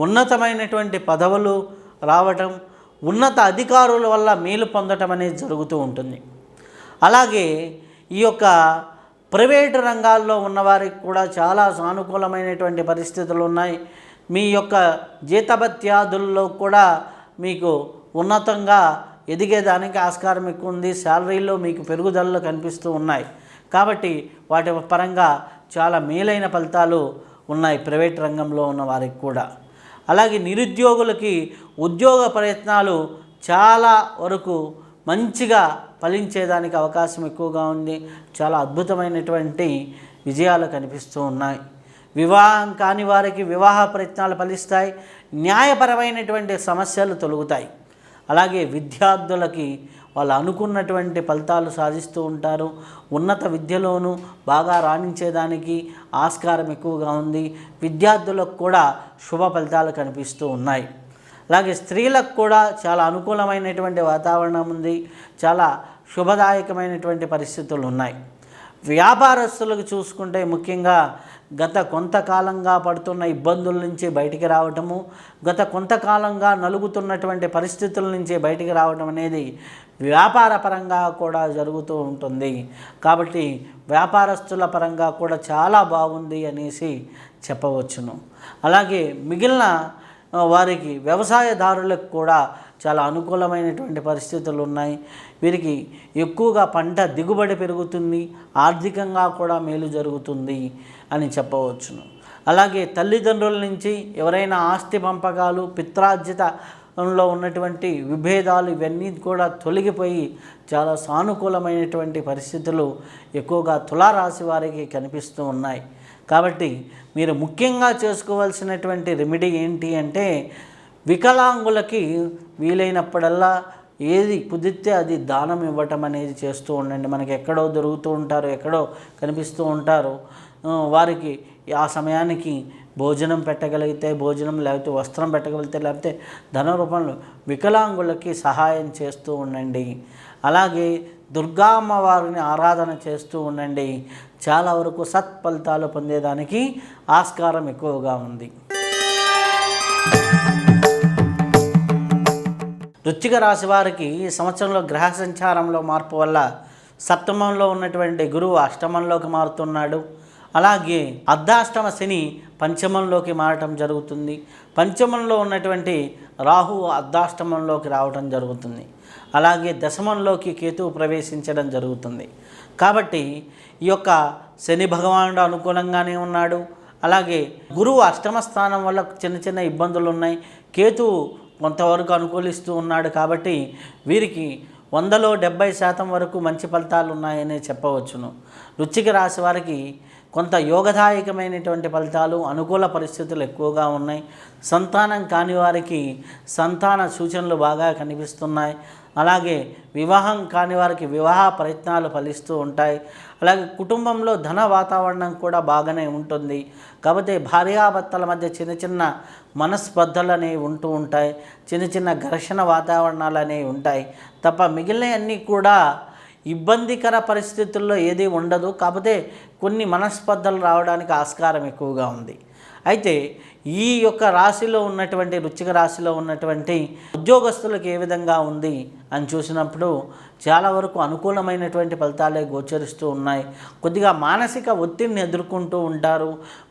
ఉన్నతమైనటువంటి పదవులు రావటం, ఉన్నత అధికారుల వల్ల మేలు పొందటం అనేది జరుగుతూ ఉంటుంది. అలాగే ఈ యొక్క ప్రైవేటు రంగాల్లో ఉన్నవారికి కూడా చాలా సానుకూలమైనటువంటి పరిస్థితులు ఉన్నాయి. మీ యొక్క జీతభత్యాదుల్లో కూడా మీకు ఉన్నతంగా ఎదిగేదానికి ఆస్కారం ఎక్కువ ఉంది. శాలరీలో మీకు పెరుగుదలలు కనిపిస్తూ ఉన్నాయి. కాబట్టి వాటి పరంగా చాలా మేలైన ఫలితాలు ఉన్నాయి ప్రైవేట్ రంగంలో ఉన్న వారికి కూడా. అలాగే నిరుద్యోగులకి ఉద్యోగ ప్రయత్నాలు చాలా వరకు మంచిగా ఫలించేదానికి అవకాశం ఎక్కువగా ఉంది. చాలా అద్భుతమైనటువంటి విజయాలు కనిపిస్తూ ఉన్నాయి. వివాహం కాని వారికి వివాహ ప్రయత్నాలు ఫలిస్తాయి. న్యాయపరమైనటువంటి సమస్యలు తొలగుతాయి. అలాగే విద్యార్థులకి వాళ్ళు అనుకున్నటువంటి ఫలితాలు సాధిస్తూ ఉంటారు. ఉన్నత విద్యలోనూ బాగా రాణించేదానికి ఆస్కారం ఎక్కువగా ఉంది. విద్యార్థులకు కూడా శుభ ఫలితాలు కనిపిస్తూ ఉన్నాయి. అలాగే స్త్రీలకు కూడా చాలా అనుకూలమైనటువంటి వాతావరణం ఉంది. చాలా శుభదాయకమైనటువంటి పరిస్థితులు ఉన్నాయి. వ్యాపారస్తులకు చూసుకుంటే ముఖ్యంగా గత కొంతకాలంగా పడుతున్న ఇబ్బందుల నుంచి బయటికి రావటము, గత కొంతకాలంగా నలుగుతున్నటువంటి పరిస్థితుల నుంచి బయటికి రావటం అనేది వ్యాపార పరంగా కూడా జరుగుతూ ఉంటుంది. కాబట్టి వ్యాపారస్తుల పరంగా కూడా చాలా బాగుంది అనేసి చెప్పవచ్చును. అలాగే మిగిలిన వారికి వ్యవసాయదారులకు కూడా చాలా అనుకూలమైనటువంటి పరిస్థితులు ఉన్నాయి. వీరికి ఎక్కువగా పంట దిగుబడి పెరుగుతుంది. ఆర్థికంగా కూడా మేలు జరుగుతుంది అని చెప్పవచ్చును. అలాగే తల్లిదండ్రుల నుంచి ఎవరైనా ఆస్తి పంపకాలు, పిత్రార్జితంలో ఉన్నటువంటి విభేదాలు ఇవన్నీ కూడా తొలగిపోయి చాలా సానుకూలమైనటువంటి పరిస్థితులు ఎక్కువగా తులారాశి వారికి కనిపిస్తూ ఉన్నాయి. కాబట్టి మీరు ముఖ్యంగా చేసుకోవాల్సినటువంటి రెమెడీ ఏంటి అంటే, వికలాంగులకి వీలైనప్పుడల్లా ఏది కుదిరితే అది దానం ఇవ్వటం అనేది చేస్తూ ఉండండి. మనకి ఎక్కడో దొరుకుతూ ఉంటారు, ఎక్కడో కనిపిస్తూ ఉంటారు. వారికి ఆ సమయానికి భోజనం పెట్టగలిగితే భోజనం, లేకపోతే వస్త్రం పెట్టగలిగితే, లేకపోతే ధన రూపంలో వికలాంగులకి సహాయం చేస్తూ ఉండండి. అలాగే దుర్గా అమ్మవారిని ఆరాధన చేస్తూ ఉండండి. చాలా వరకు సత్ఫలితాలు పొందేదానికి ఆస్కారం ఎక్కువగా ఉంది. వృశ్చిక రాశి వారికి ఈ సంవత్సరంలో గ్రహ సంచారంలో మార్పు వల్ల సప్తమంలో ఉన్నటువంటి గురువు అష్టమంలోకి మారుతున్నాడు. అలాగే అర్ధాష్టమ శని పంచమంలోకి మారటం జరుగుతుంది. పంచమంలో ఉన్నటువంటి రాహు అర్ధాష్టమంలోకి రావటం జరుగుతుంది. అలాగే దశమంలోకి కేతువు ప్రవేశించడం జరుగుతుంది. కాబట్టి ఈ యొక్క శని భగవానుడు అనుకూలంగానే ఉన్నాడు. అలాగే గురువు అష్టమ స్థానం వల్ల చిన్న చిన్న ఇబ్బందులు ఉన్నాయి. కేతువు కొంతవరకు అనుకూలిస్తూ ఉన్నాడు. కాబట్టి వీరికి 100లో 70% వరకు మంచి ఫలితాలు ఉన్నాయని చెప్పవచ్చును. వృశ్చిక రాశి వారికి కొంత యోగదాయకమైనటువంటి ఫలితాలు, అనుకూల పరిస్థితులు ఎక్కువగా ఉన్నాయి. సంతానం కాని వారికి సంతాన సూచనలు బాగా కనిపిస్తున్నాయి. అలాగే వివాహం కాని వారికి వివాహ ప్రయత్నాలు ఫలిస్తూ ఉంటాయి. అలాగే కుటుంబంలో ధన వాతావరణం కూడా బాగానే ఉంటుంది. కాబట్టి భార్యాభర్తల మధ్య చిన్న చిన్న మనస్పర్ధలు అనేవి ఉంటూ ఉంటాయి. చిన్న చిన్న ఘర్షణ వాతావరణాలు అనేవి ఉంటాయి తప్ప మిగిలినవన్నీ కూడా ఇబ్బందికర పరిస్థితుల్లో ఏది ఉండదు. కాకపోతే కొన్ని మనస్పర్ధలు రావడానికి ఆస్కారం ఎక్కువగా ఉంది. అయితే ఈ యొక్క రాశిలో ఉన్నటువంటి వృశ్చిక రాశిలో ఉన్నటువంటి ఉద్యోగస్తులకు ఏ విధంగా ఉంది అని చూసినప్పుడు చాలా వరకు అనుకూలమైనటువంటి ఫలితాలే గోచరిస్తూ ఉన్నాయి. కొద్దిగా మానసిక ఒత్తిడిని ఎదుర్కొంటూ ఉంటారు.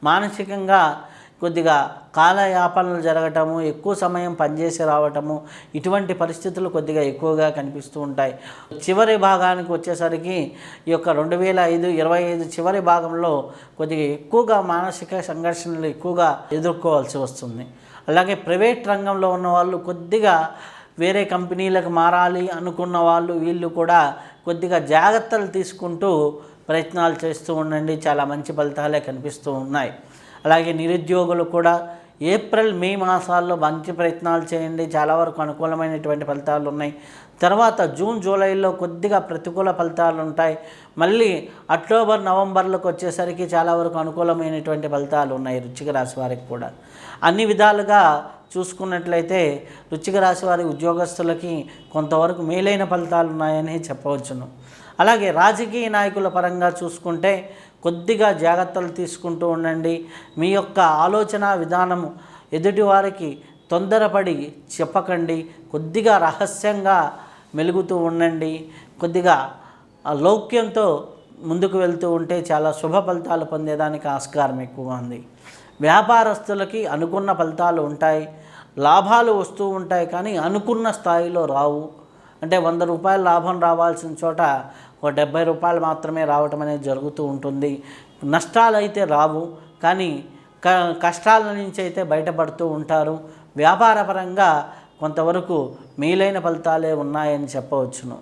మానసికంగా కొద్దిగా కాలయాపనలు జరగటము, ఎక్కువ సమయం పనిచేసి రావటము, ఇటువంటి పరిస్థితులు కొద్దిగా ఎక్కువగా కనిపిస్తూ ఉంటాయి. చివరి భాగానికి వచ్చేసరికి ఈ యొక్క 2025 చివరి భాగంలో కొద్దిగా ఎక్కువగా మానసిక సంఘర్షణలు ఎక్కువగా ఎదుర్కోవాల్సి వస్తుంది. అలాగే ప్రైవేట్ రంగంలో ఉన్న వాళ్ళు కొద్దిగా వేరే కంపెనీలకు మారాలి అనుకున్న వాళ్ళు వీళ్ళు కూడా కొద్దిగా జాగ్రత్తలు తీసుకుంటూ ప్రయత్నాలు చేస్తూ ఉండండి. చాలా మంచి ఫలితాలే కనిపిస్తూ ఉన్నాయి. అలాగే నిరుద్యోగులు కూడా ఏప్రిల్ మే మాసాల్లో మంచి ప్రయత్నాలు చేయండి. చాలా వరకు అనుకూలమైనటువంటి ఫలితాలు ఉన్నాయి. తర్వాత జూన్ జూలైలో కొద్దిగా ప్రతికూల ఫలితాలు ఉంటాయి. మళ్ళీ అక్టోబర్ నవంబర్లకు వచ్చేసరికి చాలా వరకు అనుకూలమైనటువంటి ఫలితాలు ఉన్నాయి వృశ్చిక రాశి వారికి కూడా. అన్ని విధాలుగా చూసుకున్నట్లయితే వృశ్చిక రాశి వారి ఉద్యోగస్తులకి కొంతవరకు మేలైన ఫలితాలు ఉన్నాయని చెప్పవచ్చును. అలాగే రాజకీయ నాయకుల పరంగా చూసుకుంటే కొద్దిగా జాగ్రత్తలు తీసుకుంటూ ఉండండి. మీ యొక్క ఆలోచన విధానము ఎదుటివారికి తొందరపడి చెప్పకండి. కొద్దిగా రహస్యంగా మెలుగుతూ ఉండండి. కొద్దిగా లౌక్యంతో ముందుకు వెళ్తూ ఉంటే చాలా శుభ ఫలితాలు పొందేదానికి ఆస్కారం ఎక్కువగా ఉంది. వ్యాపారస్తులకి అనుకున్న ఫలితాలు ఉంటాయి, లాభాలు వస్తూ ఉంటాయి, కానీ అనుకున్న స్థాయిలో రావు. అంటే 100 రూపాయలు లాభం రావాల్సిన చోట ఒక 70 రూపాయలు మాత్రమే రావటం అనేది జరుగుతూ ఉంటుంది. నష్టాలు అయితే రావు, కానీ కష్టాల నుంచి అయితే బయటపడుతూ ఉంటారు. వ్యాపారపరంగా కొంతవరకు మేలైన ఫలితాలే ఉన్నాయని చెప్పవచ్చును.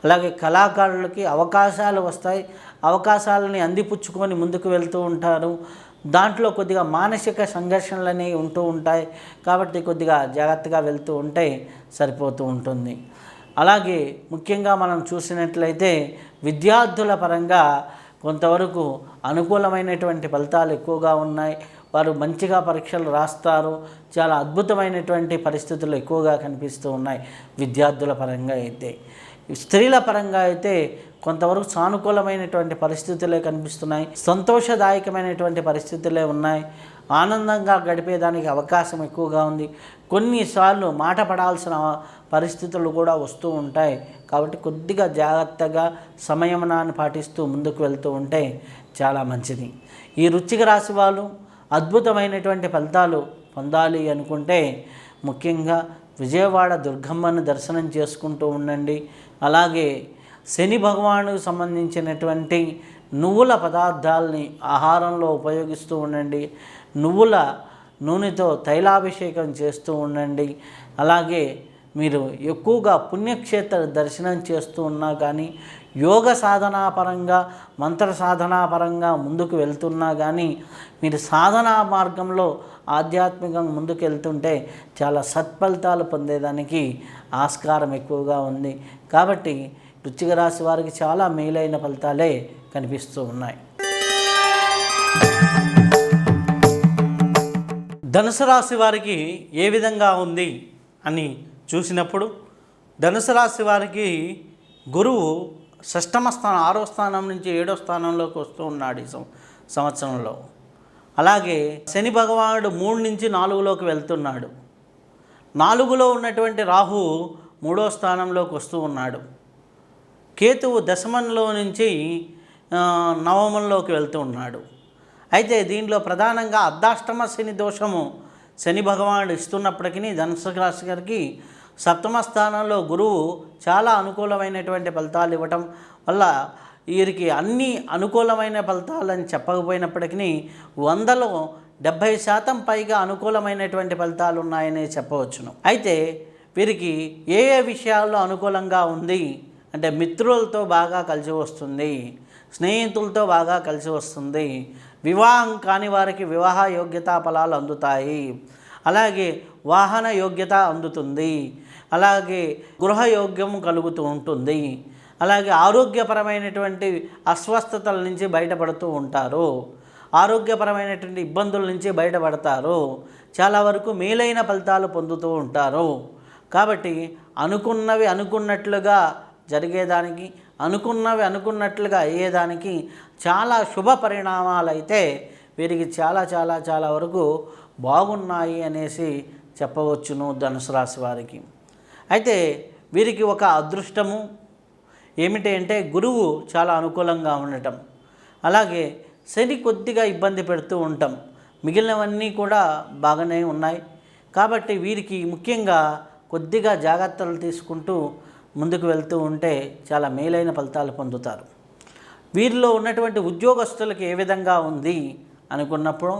అలాగే కళాకారులకి అవకాశాలు వస్తాయి, అవకాశాలని అందిపుచ్చుకొని ముందుకు వెళ్తూ ఉంటారు. దాంట్లో కొద్దిగా మానసిక సంఘర్షణలు అనేవి ఉంటూ ఉంటాయి, కాబట్టి కొద్దిగా జాగ్రత్తగా వెళ్తూ ఉంటే సరిపోతూ ఉంటుంది. అలాగే ముఖ్యంగా మనం చూసినట్లయితే విద్యార్థుల పరంగా కొంతవరకు అనుకూలమైనటువంటి ఫలితాలు ఎక్కువగా ఉన్నాయి. వారు మంచిగా పరీక్షలు రాస్తారు, చాలా అద్భుతమైనటువంటి పరిస్థితులు ఎక్కువగా కనిపిస్తూ ఉన్నాయి విద్యార్థుల పరంగా అయితే. స్త్రీల పరంగా అయితే కొంతవరకు సానుకూలమైనటువంటి పరిస్థితులే కనిపిస్తున్నాయి, సంతోషదాయకమైనటువంటి పరిస్థితులే ఉన్నాయి, ఆనందంగా గడిపేదానికి అవకాశం ఎక్కువగా ఉంది. కొన్నిసార్లు మాట పడాల్సిన పరిస్థితులు కూడా వస్తూ ఉంటాయి, కాబట్టి కొద్దిగా జాగ్రత్తగా సంయమనాన్ని పాటిస్తూ ముందుకు వెళ్తూ ఉంటే చాలా మంచిది. ఈ వృశ్చిక రాశి వాళ్ళు అద్భుతమైనటువంటి ఫలితాలు పొందాలి అనుకుంటే ముఖ్యంగా విజయవాడ దుర్గమ్మను దర్శనం చేసుకుంటూ ఉండండి. అలాగే శని భగవానుకు సంబంధించినటువంటి నువ్వుల పదార్థాలని ఆహారంలో ఉపయోగిస్తూ ఉండండి. నువ్వుల నూనెతో తైలాభిషేకం చేస్తూ ఉండండి. అలాగే మీరు ఎక్కువగా పుణ్యక్షేత్ర దర్శనం చేస్తూ ఉన్నా కానీ, యోగ సాధనాపరంగా మంత్ర సాధనాపరంగా ముందుకు వెళ్తున్నా కానీ, మీరు సాధనా మార్గంలో ఆధ్యాత్మికంగా ముందుకు వెళ్తుంటే చాలా సత్ఫలితాలు పొందేదానికి ఆస్కారం ఎక్కువగా ఉంది. కాబట్టి వృశ్చిక రాశి వారికి చాలా మేలైన ఫలితాలే కనిపిస్తూ ఉన్నాయి. ధనుసు రాశి వారికి ఏ విధంగా ఉంది అని చూసినప్పుడు, ధనుసు రాశి వారికి గురువు షష్టమ స్థానం 6వ స్థానం నుంచి 7వ స్థానంలోకి వస్తూ ఉన్నాడు ఈ సంవత్సరంలో. అలాగే శని భగవానుడు 3 నుంచి 4లోకి వెళ్తున్నాడు. 4లో ఉన్నటువంటి రాహు 3వ స్థానంలోకి వస్తూ ఉన్నాడు. కేతువు దశమంలో నుంచి 9మంలోకి వెళ్తూ ఉన్నాడు. అయితే దీనిలో ప్రధానంగా అర్ధాష్టమ శని దోషము శని భగవానుడు ఇస్తున్నప్పటికీ ధనుసు రాశి గారికి 7వ స్థానంలో గురువు చాలా అనుకూలమైనటువంటి ఫలితాలు ఇవ్వటం వల్ల వీరికి అన్ని అనుకూలమైన ఫలితాలని చెప్పకపోయినప్పటికీ 100లో 70% పైగా అనుకూలమైనటువంటి ఫలితాలు ఉన్నాయని చెప్పవచ్చును. అయితే వీరికి ఏ ఏ విషయాల్లో అనుకూలంగా ఉంది అంటే, మిత్రులతో బాగా కలిసి వస్తుంది, స్నేహితులతో బాగా కలిసి వస్తుంది, వివాహం కాని వారికి వివాహ యోగ్యతా ఫలాలు అందుతాయి, అలాగే వాహన యోగ్యత అందుతుంది, అలాగే గృహయోగ్యం కలుగుతూ ఉంటుంది, అలాగే ఆరోగ్యపరమైనటువంటి అస్వస్థతల నుంచి బయటపడుతూ ఉంటారు, ఆరోగ్యపరమైనటువంటి ఇబ్బందుల నుంచి బయటపడతారు, చాలా వరకు మేలైన ఫలితాలు పొందుతూ ఉంటారు. కాబట్టి అనుకున్నవి అనుకున్నట్లుగా జరిగేదానికి, అనుకున్నవి అనుకున్నట్లుగా అయ్యేదానికి చాలా శుభ పరిణామాలు అయితే వీరికి చాలా చాలా చాలా వరకు బాగున్నాయి అనేసి చెప్పవచ్చును ధనుసు రాశి వారికి. అయితే వీరికి ఒక అదృష్టము ఏమిటి అంటే, గురువు చాలా అనుకూలంగా ఉండటం, అలాగే శని కొద్దిగా ఇబ్బంది పెడుతూ ఉంటాం, మిగిలినవన్నీ కూడా బాగానే ఉన్నాయి. కాబట్టి వీరికి ముఖ్యంగా కొద్దిగా జాగ్రత్తలు తీసుకుంటూ ముందుకు వెళ్తూ ఉంటే చాలా మేలైన ఫలితాలు పొందుతారు. వీరిలో ఉన్నటువంటి ఉద్యోగస్తులకి ఏ విధంగా ఉంది అనుకున్నప్పుడు,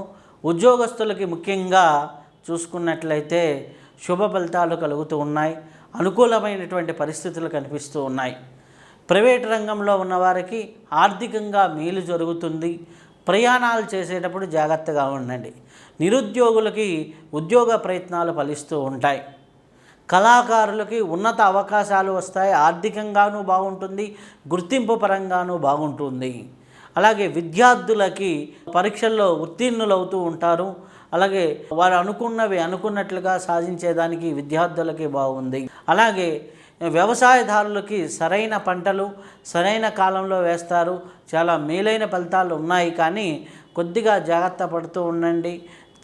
ఉద్యోగస్తులకి ముఖ్యంగా చూసుకున్నట్లయితే శుభ ఫలితాలు కలుగుతూ ఉన్నాయి, అనుకూలమైనటువంటి పరిస్థితులు కనిపిస్తూ ఉన్నాయి. ప్రైవేట్ రంగంలో ఉన్నవారికి ఆర్థికంగా మేలు జరుగుతుంది. ప్రయాణాలు చేసేటప్పుడు జాగ్రత్తగా ఉండండి. నిరుద్యోగులకి ఉద్యోగ ప్రయత్నాలు ఫలిస్తూ ఉంటాయి. కళాకారులకి ఉన్నత అవకాశాలు వస్తాయి, ఆర్థికంగానూ బాగుంటుంది, గుర్తింపు పరంగానూ బాగుంటుంది. అలాగే విద్యార్థులకి పరీక్షల్లో ఉత్తీర్ణులు అవుతూ ఉంటారు. అలాగే వారు అనుకున్నవి అనుకున్నట్లుగా సాధించేదానికి విద్యార్థులకి బాగుంది. అలాగే వ్యవసాయదారులకి సరైన పంటలు సరైన కాలంలో వేస్తారు, చాలా మేలైన ఫలితాలు ఉన్నాయి. కానీ కొద్దిగా జాగ్రత్త పడుతూ ఉండండి.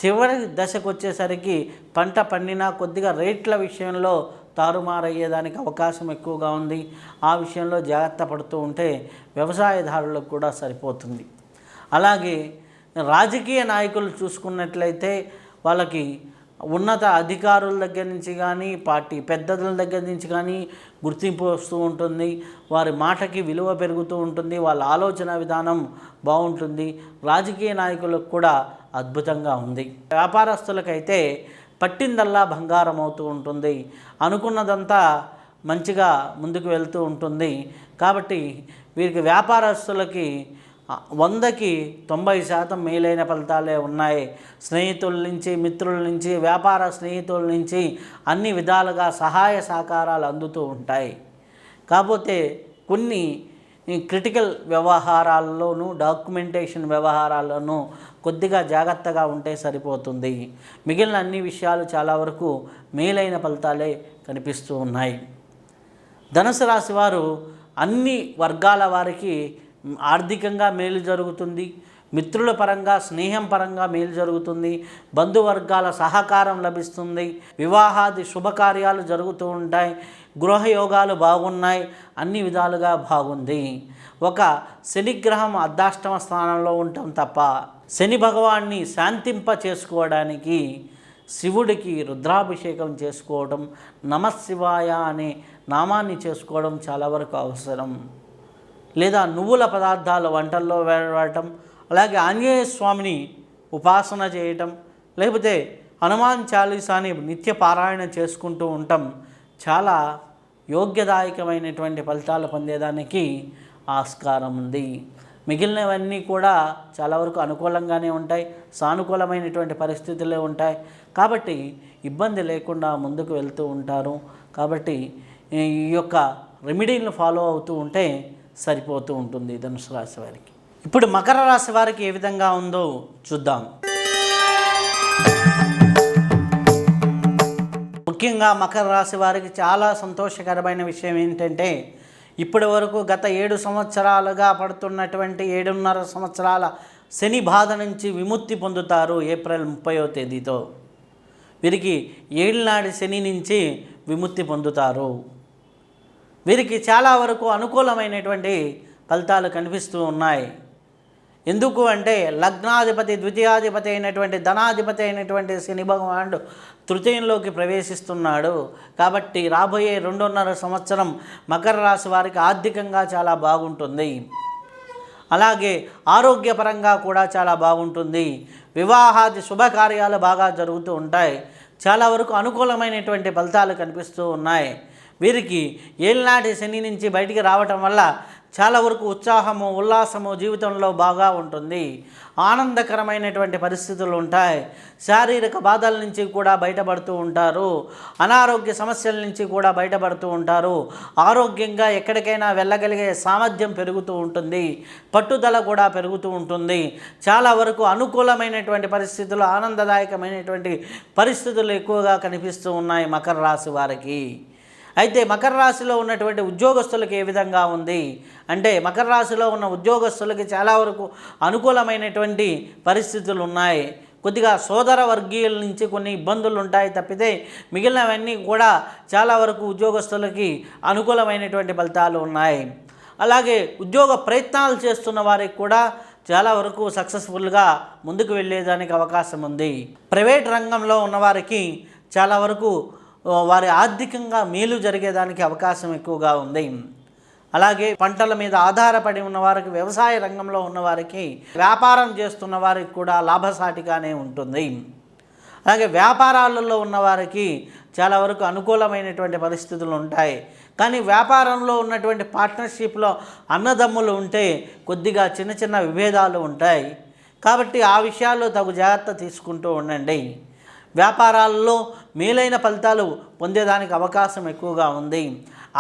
చివరి దశకు వచ్చేసరికి పంట పండినా కొద్దిగా రేట్ల విషయంలో తారుమారయ్యేదానికి అవకాశం ఎక్కువగా ఉంది. ఆ విషయంలో జాగ్రత్త పడుతూ ఉంటే వ్యవసాయదారులకు కూడా సరిపోతుంది. అలాగే రాజకీయ నాయకులు చూసుకున్నట్లయితే వాళ్ళకి ఉన్నత అధికారుల దగ్గర నుంచి కానీ పార్టీ పెద్దల దగ్గర నుంచి కానీ గుర్తింపు వస్తూ ఉంటుంది. వారి మాటకి విలువ పెరుగుతూ ఉంటుంది. వాళ్ళ ఆలోచన విధానం బాగుంటుంది. రాజకీయ నాయకులకు కూడా అద్భుతంగా ఉంది. వ్యాపారస్తులకైతే పట్టిందల్లా బంగారం అవుతూ ఉంటుంది. అనుకున్నదంతా మంచిగా ముందుకు వెళ్తూ ఉంటుంది. కాబట్టి వీరికి వ్యాపారస్తులకి 100కి 90% మేలైన ఫలితాలే ఉన్నాయి. స్నేహితుల నుంచి, మిత్రుల నుంచి, వ్యాపార స్నేహితుల నుంచి అన్ని విధాలుగా సహాయ సహకారాలు అందుతూ ఉంటాయి. కాకపోతే కొన్ని క్రిటికల్ వ్యవహారాల్లోనూ, డాక్యుమెంటేషన్ వ్యవహారాల్లోనూ కొద్దిగా జాగ్రత్తగా ఉంటే సరిపోతుంది. మిగిలిన అన్ని విషయాలు చాలా వరకు మేలైన ఫలితాలే కనిపిస్తూ ఉన్నాయి. ధనుసు రాశి వారు అన్ని వర్గాల వారికి ఆర్థికంగా మేలు జరుగుతుంది. మిత్రుల పరంగా, స్నేహం పరంగా మేలు జరుగుతుంది. బంధువర్గాల సహకారం లభిస్తుంది. వివాహాది శుభకార్యాలు జరుగుతూ ఉంటాయి. గృహయోగాలు బాగున్నాయి. అన్ని విధాలుగా బాగుంది. ఒక శనిగ్రహం అర్ధాష్టమ స్థానంలో ఉండటం తప్ప శని భగవాన్ని శాంతింప చేసుకోవడానికి శివుడికి రుద్రాభిషేకం చేసుకోవడం, నమశివాయ అనే నామాన్ని చేసుకోవడం చాలా వరకు అవసరం. లేదా నువ్వుల పదార్థాలు వంటల్లో వాడటం, అలాగే ఆంజనేయ స్వామిని ఉపాసన చేయటం, లేకపోతే హనుమాన్ చాలీసాని నిత్య పారాయణ చేసుకుంటూ ఉండటం చాలా యోగ్యదాయకమైనటువంటి ఫలితాలు పొందేదానికి ఆస్కారం ఉంది. మిగిలినవన్నీ కూడా చాలా వరకు అనుకూలంగానే ఉంటాయి. సానుకూలమైనటువంటి పరిస్థితులే ఉంటాయి. కాబట్టి ఇబ్బంది లేకుండా ముందుకు వెళ్తూ ఉంటారు. కాబట్టి ఈ యొక్క రెమెడీలను ఫాలో అవుతూ ఉంటే సరిపోతూ ఉంటుంది ధనుసు రాశి వారికి. ఇప్పుడు మకర రాశి వారికి ఏ విధంగా ఉందో చూద్దాం. ముఖ్యంగా మకర రాశి వారికి చాలా సంతోషకరమైన విషయం ఏంటంటే, ఇప్పటి వరకు గత 7 సంవత్సరాలుగా పడుతున్నటువంటి 7.5 సంవత్సరాల శని బాధ నుంచి విముక్తి పొందుతారు. ఏప్రిల్ 30వ తేదీతో వీరికి ఏళ్ళనాటి శని నుంచి విముక్తి పొందుతారు. వీరికి చాలా వరకు అనుకూలమైనటువంటి ఫలితాలు కనిపిస్తూ ఉన్నాయి. ఎందుకు అంటే లగ్నాధిపతి, ద్వితీయాధిపతి అయినటువంటి ధనాధిపతి అయినటువంటి శని భగవానుడు తృతీయంలోకి ప్రవేశిస్తున్నాడు. కాబట్టి రాబోయే 2.5 సంవత్సరం మకర రాశి వారికి ఆర్థికంగా చాలా బాగుంటుంది. అలాగే ఆరోగ్యపరంగా కూడా చాలా బాగుంటుంది. వివాహాది శుభకార్యాలు బాగా జరుగుతూ ఉంటాయి. చాలా వరకు అనుకూలమైనటువంటి ఫలితాలు కనిపిస్తూ ఉన్నాయి. వీరికి ఏళ్ళనాటి శని నుంచి బయటికి రావటం వల్ల చాలా వరకు ఉత్సాహము, ఉల్లాసము జీవితంలో బాగా ఉంటుంది. ఆనందకరమైనటువంటి పరిస్థితులు ఉంటాయి. శారీరక బాధల నుంచి కూడా బయటపడుతూ ఉంటారు. అనారోగ్య సమస్యల నుంచి కూడా బయటపడుతూ ఉంటారు. ఆరోగ్యంగా ఎక్కడికైనా వెళ్ళగలిగే సామర్థ్యం పెరుగుతూ ఉంటుంది. పట్టుదల కూడా పెరుగుతూ ఉంటుంది. చాలా వరకు అనుకూలమైనటువంటి పరిస్థితులు, ఆనందదాయకమైనటువంటి పరిస్థితులు ఎక్కువగా కనిపిస్తూ ఉన్నాయి మకర రాశి వారికి. అయితే మకర రాశిలో ఉన్నటువంటి ఉద్యోగస్తులకు ఏ విధంగా ఉంది అంటే, మకర రాశిలో ఉన్న ఉద్యోగస్తులకి చాలా వరకు అనుకూలమైనటువంటి పరిస్థితులు ఉన్నాయి. కొద్దిగా సోదర వర్గీయుల నుంచి కొన్ని ఇబ్బందులు ఉంటాయి తప్పితే మిగిలినవన్నీ కూడా చాలా వరకు ఉద్యోగస్తులకి అనుకూలమైనటువంటి ఫలితాలు ఉన్నాయి. అలాగే ఉద్యోగ ప్రయత్నాలు చేస్తున్న వారికి కూడా చాలా వరకు సక్సెస్ఫుల్గా ముందుకు వెళ్ళేదానికి అవకాశం ఉంది. ప్రైవేట్ రంగంలో ఉన్నవారికి చాలా వరకు వారి ఆర్థికంగా మేలు జరిగేదానికి అవకాశం ఎక్కువగా ఉంది. అలాగే పంటల మీద ఆధారపడి ఉన్నవారికి, వ్యవసాయ రంగంలో ఉన్నవారికి, వ్యాపారం చేస్తున్న వారికి కూడా లాభసాటిగానే ఉంటుంది. అలాగే వ్యాపారాలలో ఉన్నవారికి చాలా వరకు అనుకూలమైనటువంటి పరిస్థితులు ఉంటాయి. కానీ వ్యాపారంలో ఉన్నటువంటి పార్ట్నర్షిప్లో అన్నదమ్ములు ఉంటే కొద్దిగా చిన్న చిన్న విభేదాలు ఉంటాయి. కాబట్టి ఆ విషయాల్లో తగు జాగ్రత్త తీసుకుంటూ ఉండండి. వ్యాపారాల్లో మేలైన ఫలితాలు పొందేదానికి అవకాశం ఎక్కువగా ఉంది.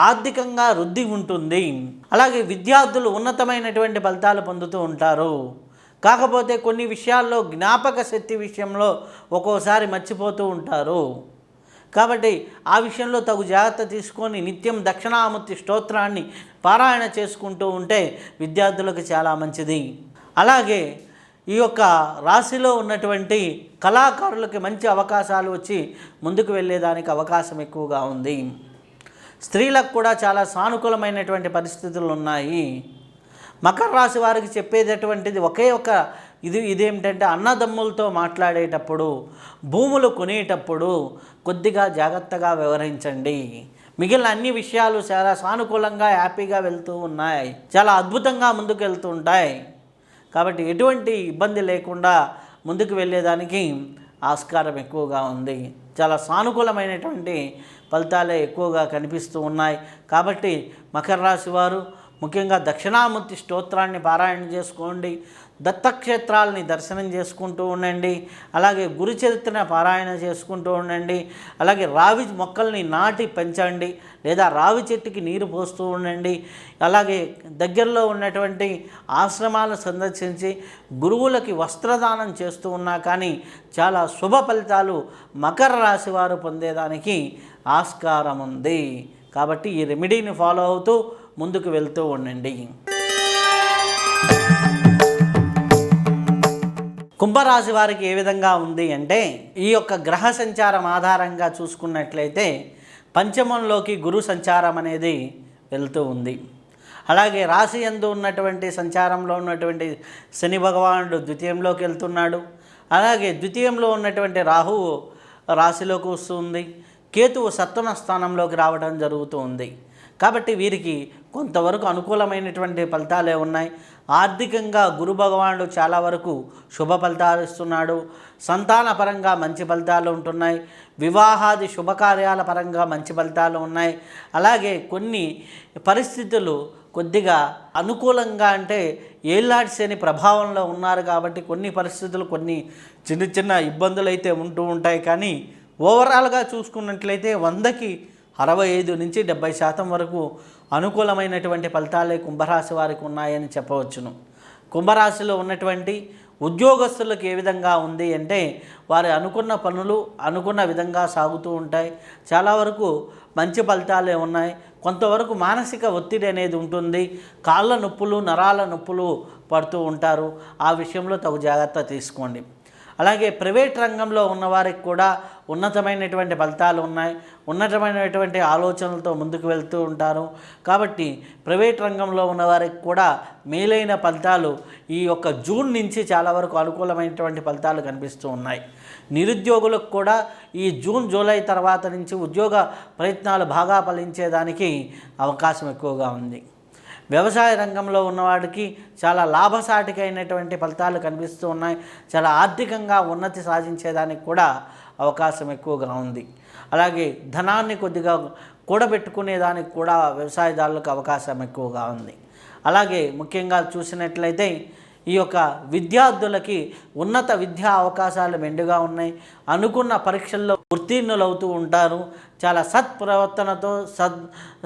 ఆర్థికంగా వృద్ధి ఉంటుంది. అలాగే విద్యార్థులు ఉన్నతమైనటువంటి ఫలితాలు పొందుతూ ఉంటారు. కాకపోతే కొన్ని విషయాల్లో జ్ఞాపక శక్తి విషయంలో ఒక్కోసారి మర్చిపోతూ ఉంటారు. కాబట్టి ఆ విషయంలో తగు జాగ్రత్త తీసుకొని నిత్యం దక్షిణామూర్తి స్తోత్రాన్ని పారాయణ చేసుకుంటూ ఉంటే విద్యార్థులకు చాలా మంచిది. అలాగే ఈ యొక్క రాశిలో ఉన్నటువంటి కళాకారులకి మంచి అవకాశాలు వచ్చి ముందుకు వెళ్ళేదానికి అవకాశం ఎక్కువగా ఉంది. స్త్రీలకు కూడా చాలా సానుకూలమైనటువంటి పరిస్థితులు ఉన్నాయి. మకర రాశి వారికి చెప్పేటటువంటిది ఒకే ఒక ఇదేమిటంటే అన్నదమ్ములతో మాట్లాడేటప్పుడు, భూములు కొనేటప్పుడు కొద్దిగా జాగ్రత్తగా వ్యవహరించండి. మిగిలిన అన్ని విషయాలు చాలా సానుకూలంగా హ్యాపీగా వెళ్తూ ఉన్నాయి, చాలా అద్భుతంగా ముందుకు వెళ్తూ ఉంటాయి. కాబట్టి ఎటువంటి ఇబ్బంది లేకుండా ముందుకు వెళ్ళేదానికి ఆస్కారం ఎక్కువగా ఉంది. చాలా సానుకూలమైనటువంటి ఫలితాలే ఎక్కువగా కనిపిస్తూ ఉన్నాయి. కాబట్టి మకర రాశి వారు ముఖ్యంగా దక్షిణామూర్తి స్తోత్రాన్ని పారాయణ చేసుకోండి, దత్తక్షేత్రాలని దర్శనం చేసుకుంటూ ఉండండి, అలాగే గురు చరిత్రను పారాయణ చేసుకుంటూ ఉండండి, అలాగే రావి మొక్కల్ని నాటి పెంచండి లేదా రావి చెట్టుకి నీరు పోస్తూ ఉండండి, అలాగే దగ్గరలో ఉన్నటువంటి ఆశ్రమాలు సందర్శించి గురువులకి వస్త్రదానం చేస్తూ ఉన్నా కానీ చాలా శుభ ఫలితాలు మకర రాశి వారు పొందేదానికి ఆస్కారం ఉంది. కాబట్టి ఈ రెమెడీని ఫాలో అవుతూ ముందుకు వెళ్తూ ఉండండి. కుంభరాశి వారికి ఏ విధంగా ఉంది అంటే, ఈ యొక్క గ్రహ సంచారం ఆధారంగా చూసుకున్నట్లయితే పంచమంలోకి గురు సంచారం అనేది వెళ్తూ ఉంది. అలాగే రాశి యందు ఉన్నటువంటి సంచారంలో ఉన్నటువంటి శని భగవానుడు ద్వితీయంలోకి వెళ్తున్నాడు. అలాగే ద్వితీయంలో ఉన్నటువంటి రాహువు రాశిలోకి వస్తుంది, కేతువు సప్తమ స్థానంలోకి రావడం జరుగుతూ ఉంది. కాబట్టి వీరికి కొంతవరకు అనుకూలమైనటువంటి ఫలితాలే ఉన్నాయి. ఆర్థికంగా గురు భగవానుడు చాలా వరకు శుభ ఫలితాలు ఇస్తున్నాడు. సంతాన పరంగా మంచి ఫలితాలు ఉంటున్నాయి. వివాహాది శుభకార్యాల పరంగా మంచి ఫలితాలు ఉన్నాయి. అలాగే కొన్ని పరిస్థితులు కొద్దిగా అనుకూలంగా అంటే ఏళ్ళనాటి శని ప్రభావంలో ఉన్నారు కాబట్టి కొన్ని పరిస్థితులు కొన్ని చిన్న చిన్న ఇబ్బందులు అయితే ఉంటూ ఉంటాయి. కానీ ఓవరాల్గా చూసుకున్నట్లయితే 100కి 65 నుంచి 70% వరకు అనుకూలమైనటువంటి ఫలితాలే కుంభరాశి వారికి ఉన్నాయని చెప్పవచ్చును. కుంభరాశిలో ఉన్నటువంటి ఉద్యోగస్తులకు ఏ విధంగా ఉంది అంటే, వారు అనుకున్న పనులు అనుకున్న విధంగా సాగుతూ ఉంటాయి. చాలా వరకు మంచి ఫలితాలే ఉన్నాయి. కొంతవరకు మానసిక ఒత్తిడి అనేది ఉంటుంది. కాళ్ళ నొప్పులు, నరాల నొప్పులు పడుతూ ఉంటారు. ఆ విషయంలో తగు జాగ్రత్త తీసుకోండి. అలాగే ప్రైవేట్ రంగంలో ఉన్నవారికి కూడా ఉన్నతమైనటువంటి ఫలితాలు ఉన్నాయి. ఉన్నతమైనటువంటి ఆలోచనలతో ముందుకు వెళ్తూ ఉంటారు. కాబట్టి ప్రైవేట్ రంగంలో ఉన్నవారికి కూడా మేలైన ఫలితాలు ఈ యొక్క జూన్ నుంచి చాలా వరకు అనుకూలమైనటువంటి ఫలితాలు కనిపిస్తూ ఉన్నాయి. నిరుద్యోగులకు కూడా ఈ జూన్ జూలై తర్వాత నుంచి ఉద్యోగ ప్రయత్నాలు బాగా ఫలించేదానికి అవకాశం ఎక్కువగా ఉంది. వ్యవసాయ రంగంలో ఉన్నవాడికి చాలా లాభసాటికైనటువంటి ఫలితాలు కనిపిస్తూ ఉన్నాయి. చాలా ఆర్థికంగా ఉన్నతి సాధించేదానికి కూడా అవకాశం ఎక్కువగా ఉంది. అలాగే ధనాన్ని కొద్దిగా కూడబెట్టుకునేదానికి కూడా వ్యవసాయదారులకు అవకాశం ఎక్కువగా ఉంది. అలాగే ముఖ్యంగా చూసినట్లయితే ఈ యొక్క విద్యార్థులకి ఉన్నత విద్యా అవకాశాలు మెండుగా ఉన్నాయి. అనుకున్న పరీక్షల్లో ఉత్తీర్ణులవుతూ ఉంటారు. చాలా సత్ప్రవర్తనతో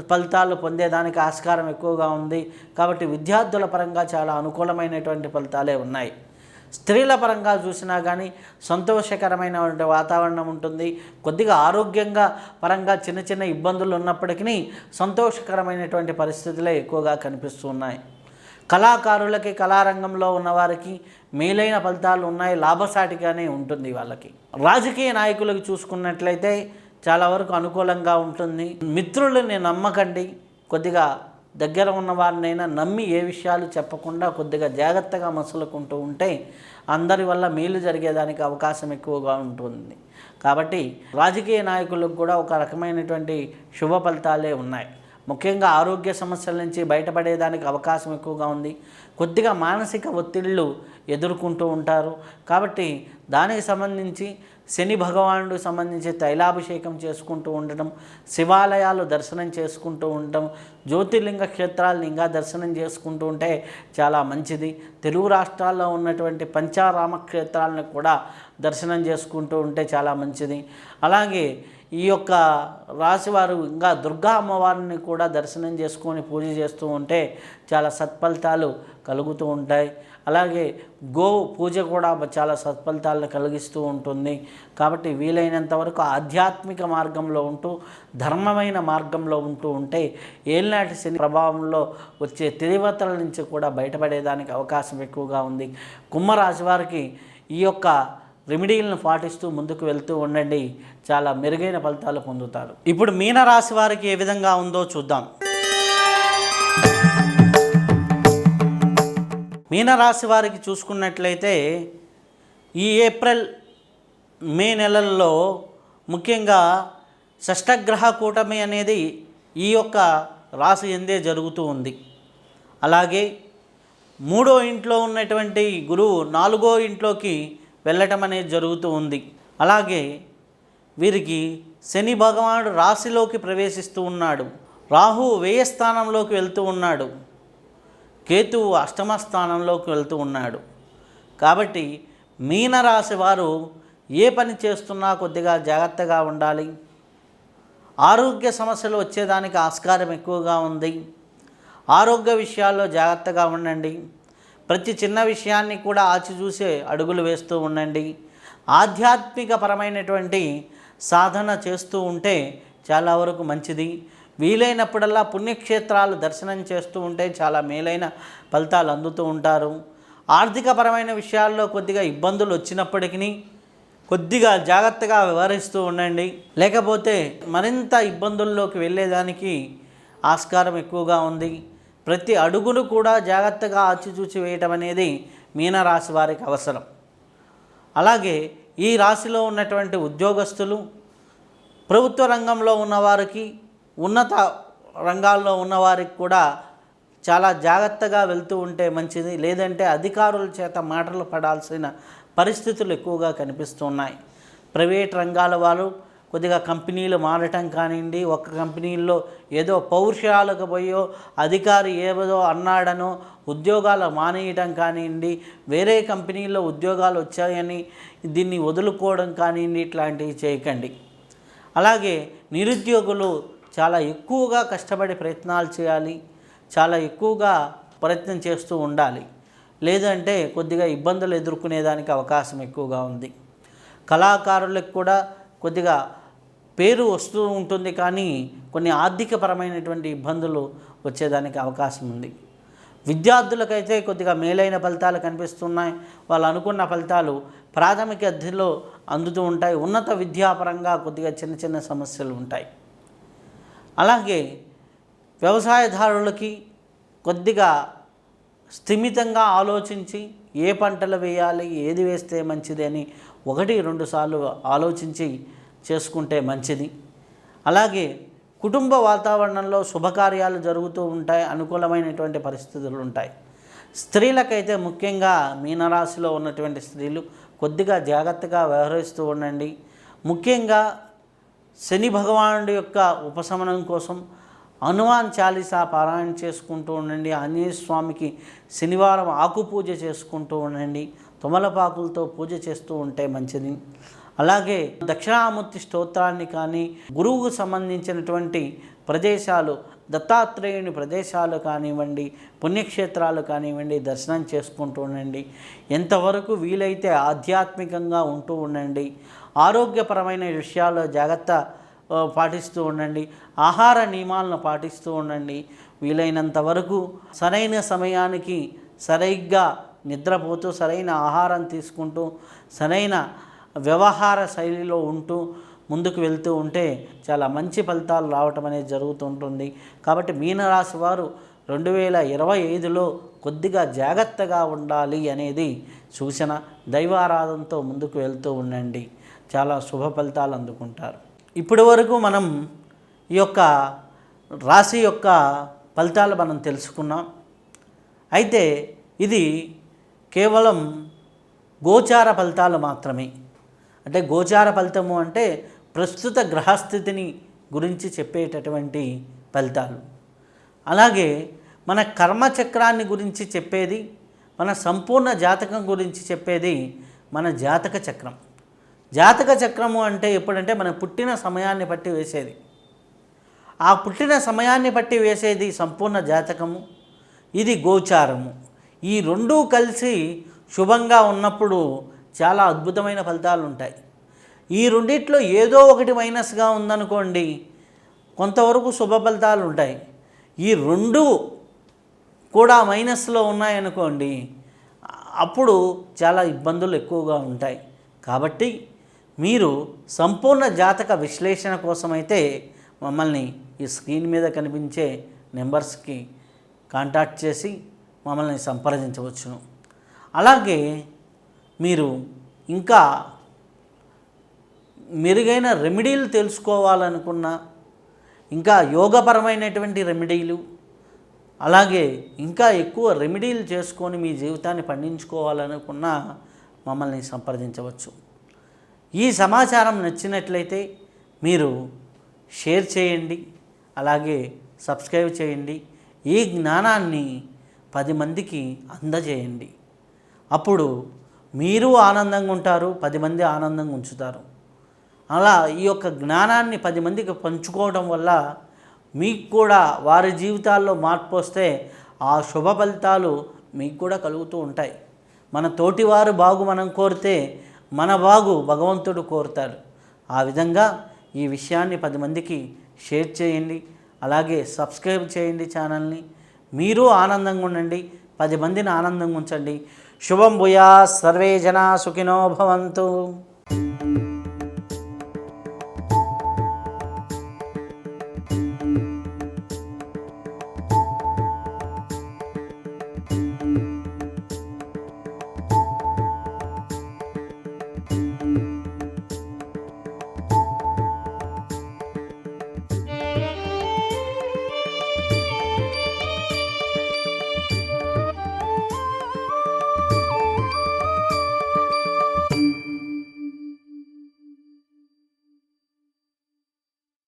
ఫలితాలు పొందేదానికి ఆస్కారం ఎక్కువగా ఉంది. కాబట్టి విద్యార్థుల పరంగా చాలా అనుకూలమైనటువంటి ఫలితాలే ఉన్నాయి. స్త్రీల పరంగా చూసినా కానీ సంతోషకరమైనటువంటి వాతావరణం ఉంటుంది. కొద్దిగా ఆరోగ్యంగా పరంగా చిన్న చిన్న ఇబ్బందులు ఉన్నప్పటికీ సంతోషకరమైనటువంటి పరిస్థితులే ఎక్కువగా కనిపిస్తూ ఉన్నాయి. కళాకారులకి, కళారంగంలో ఉన్నవారికి మేలైన ఫలితాలు ఉన్నాయి. లాభసాటిగానే ఉంటుంది వాళ్ళకి. రాజకీయ నాయకులకు చూసుకున్నట్లయితే చాలా వరకు అనుకూలంగా ఉంటుంది. మిత్రులని నమ్మకండి. కొద్దిగా దగ్గర ఉన్న వారినైనా నమ్మి ఏ విషయాలు చెప్పకుండా కొద్దిగా జాగ్రత్తగా మసులుకుంటూ ఉంటే అందరి వల్ల మేలు జరిగేదానికి అవకాశం ఎక్కువగా ఉంటుంది. కాబట్టి రాజకీయ నాయకులకు కూడా ఒక రకమైనటువంటి శుభ ఫలితాలే ఉన్నాయి. ముఖ్యంగా ఆరోగ్య సమస్యల నుంచి బయటపడేదానికి అవకాశం ఎక్కువగా ఉంది. కొద్దిగా మానసిక ఒత్తిళ్ళు ఎదుర్కొంటూ ఉంటారు. కాబట్టి దానికి సంబంధించి శని భగవానుడు సంబంధించి తైలాభిషేకం చేసుకుంటూ ఉండటం, శివాలయాలు దర్శనం చేసుకుంటూ ఉండటం, జ్యోతిర్లింగ క్షేత్రాలను ఇంకా దర్శనం చేసుకుంటూ ఉంటే చాలా మంచిది. తెలుగు రాష్ట్రాల్లో ఉన్నటువంటి పంచారామ క్షేత్రాలను కూడా దర్శనం చేసుకుంటూ ఉంటే చాలా మంచిది. అలాగే ఈ యొక్క రాశివారు ఇంకా దుర్గా అమ్మవారిని కూడా దర్శనం చేసుకొని పూజ చేస్తూ ఉంటే చాలా సత్ఫలితాలు కలుగుతూ ఉంటాయి. అలాగే గో పూజ కూడా చాలా సత్ఫలితాలను కలిగిస్తూ ఉంటుంది. కాబట్టి వీలైనంత వరకు ఆధ్యాత్మిక మార్గంలో ఉంటూ ధర్మమైన మార్గంలో ఉంటూ ఉంటే ఏలినాటి శని ప్రభావంలో వచ్చే తీవ్రతల నుంచి కూడా బయటపడేదానికి అవకాశం ఎక్కువగా ఉంది. కుంభరాశి వారికి ఈ యొక్క రెమెడీలను పాటిస్తూ ముందుకు వెళ్తూ ఉండండి, చాలా మెరుగైన ఫలితాలు పొందుతారు. ఇప్పుడు మీనరాశి వారికి ఏ విధంగా ఉందో చూద్దాం. మీనరాశి వారికి చూసుకున్నట్లయితే ఈ ఏప్రిల్ మే నెలల్లో ముఖ్యంగా షష్టగ్రహ కూటమి అనేది ఈ యొక్క రాశి ఎందే జరుగుతూ ఉంది. అలాగే 3వ ఇంట్లో ఉన్నటువంటి గురువు 4వ ఇంట్లోకి వెళ్ళటం అనేది జరుగుతూ ఉంది. అలాగే వీరికి శని భగవానుడు రాశిలోకి ప్రవేశిస్తూ ఉన్నాడు. రాహు వ్యయ స్థానంలోకి వెళ్తూ ఉన్నాడు. కేతువు అష్టమ స్థానంలోకి వెళ్తూ ఉన్నాడు. కాబట్టి మీనరాశి వారు ఏ పని చేస్తున్నా కొద్దిగా జాగ్రత్తగా ఉండాలి. ఆరోగ్య సమస్యలు వచ్చేదానికి ఆస్కారం ఎక్కువగా ఉంది. ఆరోగ్య విషయాల్లో జాగ్రత్తగా ఉండండి. ప్రతి చిన్న విషయాన్ని కూడా ఆచిచూసే అడుగులు వేస్తూ ఉండండి. ఆధ్యాత్మిక పరమైనటువంటి సాధన చేస్తూ ఉంటే చాలా వరకు మంచిది. వీలైనప్పుడల్లా పుణ్యక్షేత్రాలు దర్శనం చేస్తూ ఉంటే చాలా మేలైన ఫలితాలు అందుతూ ఉంటారు. ఆర్థికపరమైన విషయాల్లో కొద్దిగా ఇబ్బందులు వచ్చినప్పటికీ కొద్దిగా జాగ్రత్తగా వ్యవహరిస్తూ ఉండండి, లేకపోతే మరింత ఇబ్బందుల్లోకి వెళ్ళేదానికి ఆస్కారం ఎక్కువగా ఉంది. ప్రతి అడుగును కూడా జాగ్రత్తగా ఆచిచూచి వేయటం అనేది మీనరాశి వారికి అవసరం. అలాగే ఈ రాశిలో ఉన్నటువంటి ఉద్యోగస్తులు, ప్రభుత్వ రంగంలో ఉన్నవారికి, ఉన్నత రంగాల్లో ఉన్నవారికి కూడా చాలా జాగ్రత్తగా వెళ్తూ ఉంటే మంచిది. లేదంటే అధికారుల చేత మాటలు పడాల్సిన పరిస్థితులు ఎక్కువగా కనిపిస్తున్నాయి. ప్రైవేట్ రంగాల వారు కొద్దిగా కంపెనీలు మారటం కానివ్వండి, ఒక కంపెనీల్లో ఏదో పౌరుషాలకు పోయో అధికారి ఏదో అన్నాడనో ఉద్యోగాలు మానేయటం కానివ్వండి, వేరే కంపెనీల్లో ఉద్యోగాలు వచ్చాయని దీన్ని వదులుకోవడం కానివ్వండి, ఇట్లాంటివి చేయకండి. అలాగే నిరుద్యోగులు చాలా ఎక్కువగా కష్టపడి ప్రయత్నాలు చేయాలి, చాలా ఎక్కువగా ప్రయత్నం చేస్తూ ఉండాలి. లేదంటే కొద్దిగా ఇబ్బందులు ఎదుర్కొనేదానికి అవకాశం ఎక్కువగా ఉంది. కళాకారులకు కూడా కొద్దిగా పేరు వస్తూ ఉంటుంది, కానీ కొన్ని ఆర్థికపరమైనటువంటి ఇబ్బందులు వచ్చేదానికి అవకాశం ఉంది. విద్యార్థులకైతే కొద్దిగా మేలైన ఫలితాలు కనిపిస్తున్నాయి. వాళ్ళు అనుకున్న ఫలితాలు ప్రాథమిక అధ్యయనంలో అందుతూ ఉంటాయి. ఉన్నత విద్యాపరంగా కొద్దిగా చిన్న చిన్న సమస్యలు ఉంటాయి. అలాగే వ్యవసాయదారులకి కొద్దిగా స్థిమితంగా ఆలోచించి ఏ పంటలు వేయాలి, ఏది వేస్తే మంచిది అని 1-2 సార్లు ఆలోచించి చేసుకుంటే మంచిది. అలాగే కుటుంబ వాతావరణంలో శుభకార్యాలు జరుగుతూ ఉంటాయి, అనుకూలమైనటువంటి పరిస్థితులు ఉంటాయి. స్త్రీలకైతే ముఖ్యంగా మీనరాశిలో ఉన్నటువంటి స్త్రీలు కొద్దిగా జాగ్రత్తగా వ్యవహరిస్తూ ఉండండి. ముఖ్యంగా శని భగవానుడి యొక్క ఉపశమనం కోసం హనుమాన్ చాలీసా పారాయణ చేసుకుంటూ ఉండండి. ఆంజనేయ స్వామికి శనివారం ఆకు పూజ చేసుకుంటూ ఉండండి. తమలపాకులతో పూజ చేస్తూ ఉంటే మంచిది. అలాగే దక్షిణామూర్తి స్తోత్రాన్ని కానీ, గురువుకు సంబంధించినటువంటి ప్రదేశాలు, దత్తాత్రేయుని ప్రదేశాలు కానివ్వండి, పుణ్యక్షేత్రాలు కానివ్వండి, దర్శనం చేసుకుంటూ ఉండండి. ఎంతవరకు వీలైతే ఆధ్యాత్మికంగా ఉంటూ ఉండండి. ఆరోగ్యపరమైన విషయాల్లో జాగ్రత్త పాటిస్తూ ఉండండి. ఆహార నియమాలను పాటిస్తూ ఉండండి. వీలైనంత వరకు సరైన సమయానికి సరిగ్గా నిద్రపోతూ, సరైన ఆహారం తీసుకుంటూ, సరైన వ్యవహార శైలిలో ఉంటూ ముందుకు వెళ్తూ ఉంటే చాలా మంచి ఫలితాలు రావటం అనేది జరుగుతుంటుంది. కాబట్టి మీనరాశి వారు 2025లో కొద్దిగా జాగ్రత్తగా ఉండాలి అనేది సూచన. దైవారాధనతో ముందుకు వెళ్తూ ఉండండి, చాలా శుభ ఫలితాలు అందుకుంటారు. ఇప్పటి వరకు మనం ఈ యొక్క రాశి యొక్క ఫలితాలు మనం తెలుసుకున్నాం. అయితే ఇది కేవలం గోచార ఫలితాలు మాత్రమే. అంటే గోచార ఫలితము అంటే ప్రస్తుత గ్రహస్థితిని గురించి చెప్పేటటువంటి ఫలితాలు. అలాగే మన కర్మచక్రాన్ని గురించి చెప్పేది, మన సంపూర్ణ జాతకం గురించి చెప్పేది మన జాతక చక్రం. జాతక చక్రము అంటే ఎప్పుడంటే మన పుట్టిన సమయాన్ని బట్టి వేసేది. ఆ పుట్టిన సమయాన్ని బట్టి వేసేది సంపూర్ణ జాతకము, ఇది గోచారము. ఈ రెండూ కలిసి శుభంగా ఉన్నప్పుడు చాలా అద్భుతమైన ఫలితాలు ఉంటాయి. ఈ రెండిట్లో ఏదో ఒకటి మైనస్గా ఉందనుకోండి, కొంతవరకు శుభ ఫలితాలు ఉంటాయి. ఈ రెండు కూడా మైనస్లో ఉన్నాయనుకోండి, అప్పుడు చాలా ఇబ్బందులు ఎక్కువగా ఉంటాయి. కాబట్టి మీరు సంపూర్ణ జాతక విశ్లేషణ కోసమైతే మమ్మల్ని ఈ స్క్రీన్ మీద కనిపించే నెంబర్స్కి కాంటాక్ట్ చేసి మమ్మల్ని సంప్రదించవచ్చును. అలాగే మీరు ఇంకా మెరుగైన రెమెడీలు తెలుసుకోవాలనుకున్నా, ఇంకా యోగపరమైనటువంటి రెమెడీలు, అలాగే ఇంకా ఎక్కువ రెమెడీలు చేసుకొని మీ జీవితాన్ని పండించుకోవాలనుకున్నా మమ్మల్ని సంప్రదించవచ్చు. ఈ సమాచారం నచ్చినట్లయితే మీరు షేర్ చేయండి, అలాగే సబ్స్క్రైబ్ చేయండి. ఈ జ్ఞానాన్ని 10 మందికి అందజేయండి. అప్పుడు మీరు ఆనందంగా ఉంటారు, 10 మంది ఆనందంగా ఉంచుతారు. అలా ఈ యొక్క జ్ఞానాన్ని 10 మందికి పంచుకోవడం వల్ల మీకు కూడా వారి జీవితాల్లో మార్పు వస్తే ఆ శుభ ఫలితాలు మీకు కూడా కలుగుతూ ఉంటాయి. మన తోటివారు బాగు మనం కోరితే మన బాగు భగవంతుడు కోరుతాడు. ఆ విధంగా ఈ విషయాన్ని 10 మందికి షేర్ చేయండి, అలాగే సబ్స్క్రైబ్ చేయండి ఛానల్ని. మీరు ఆనందంగా ఉండండి, 10 మందిని ఆనందంగా ఉంచండి. శుభం భూయా, సర్వే జనా సుఖినో భవంతు.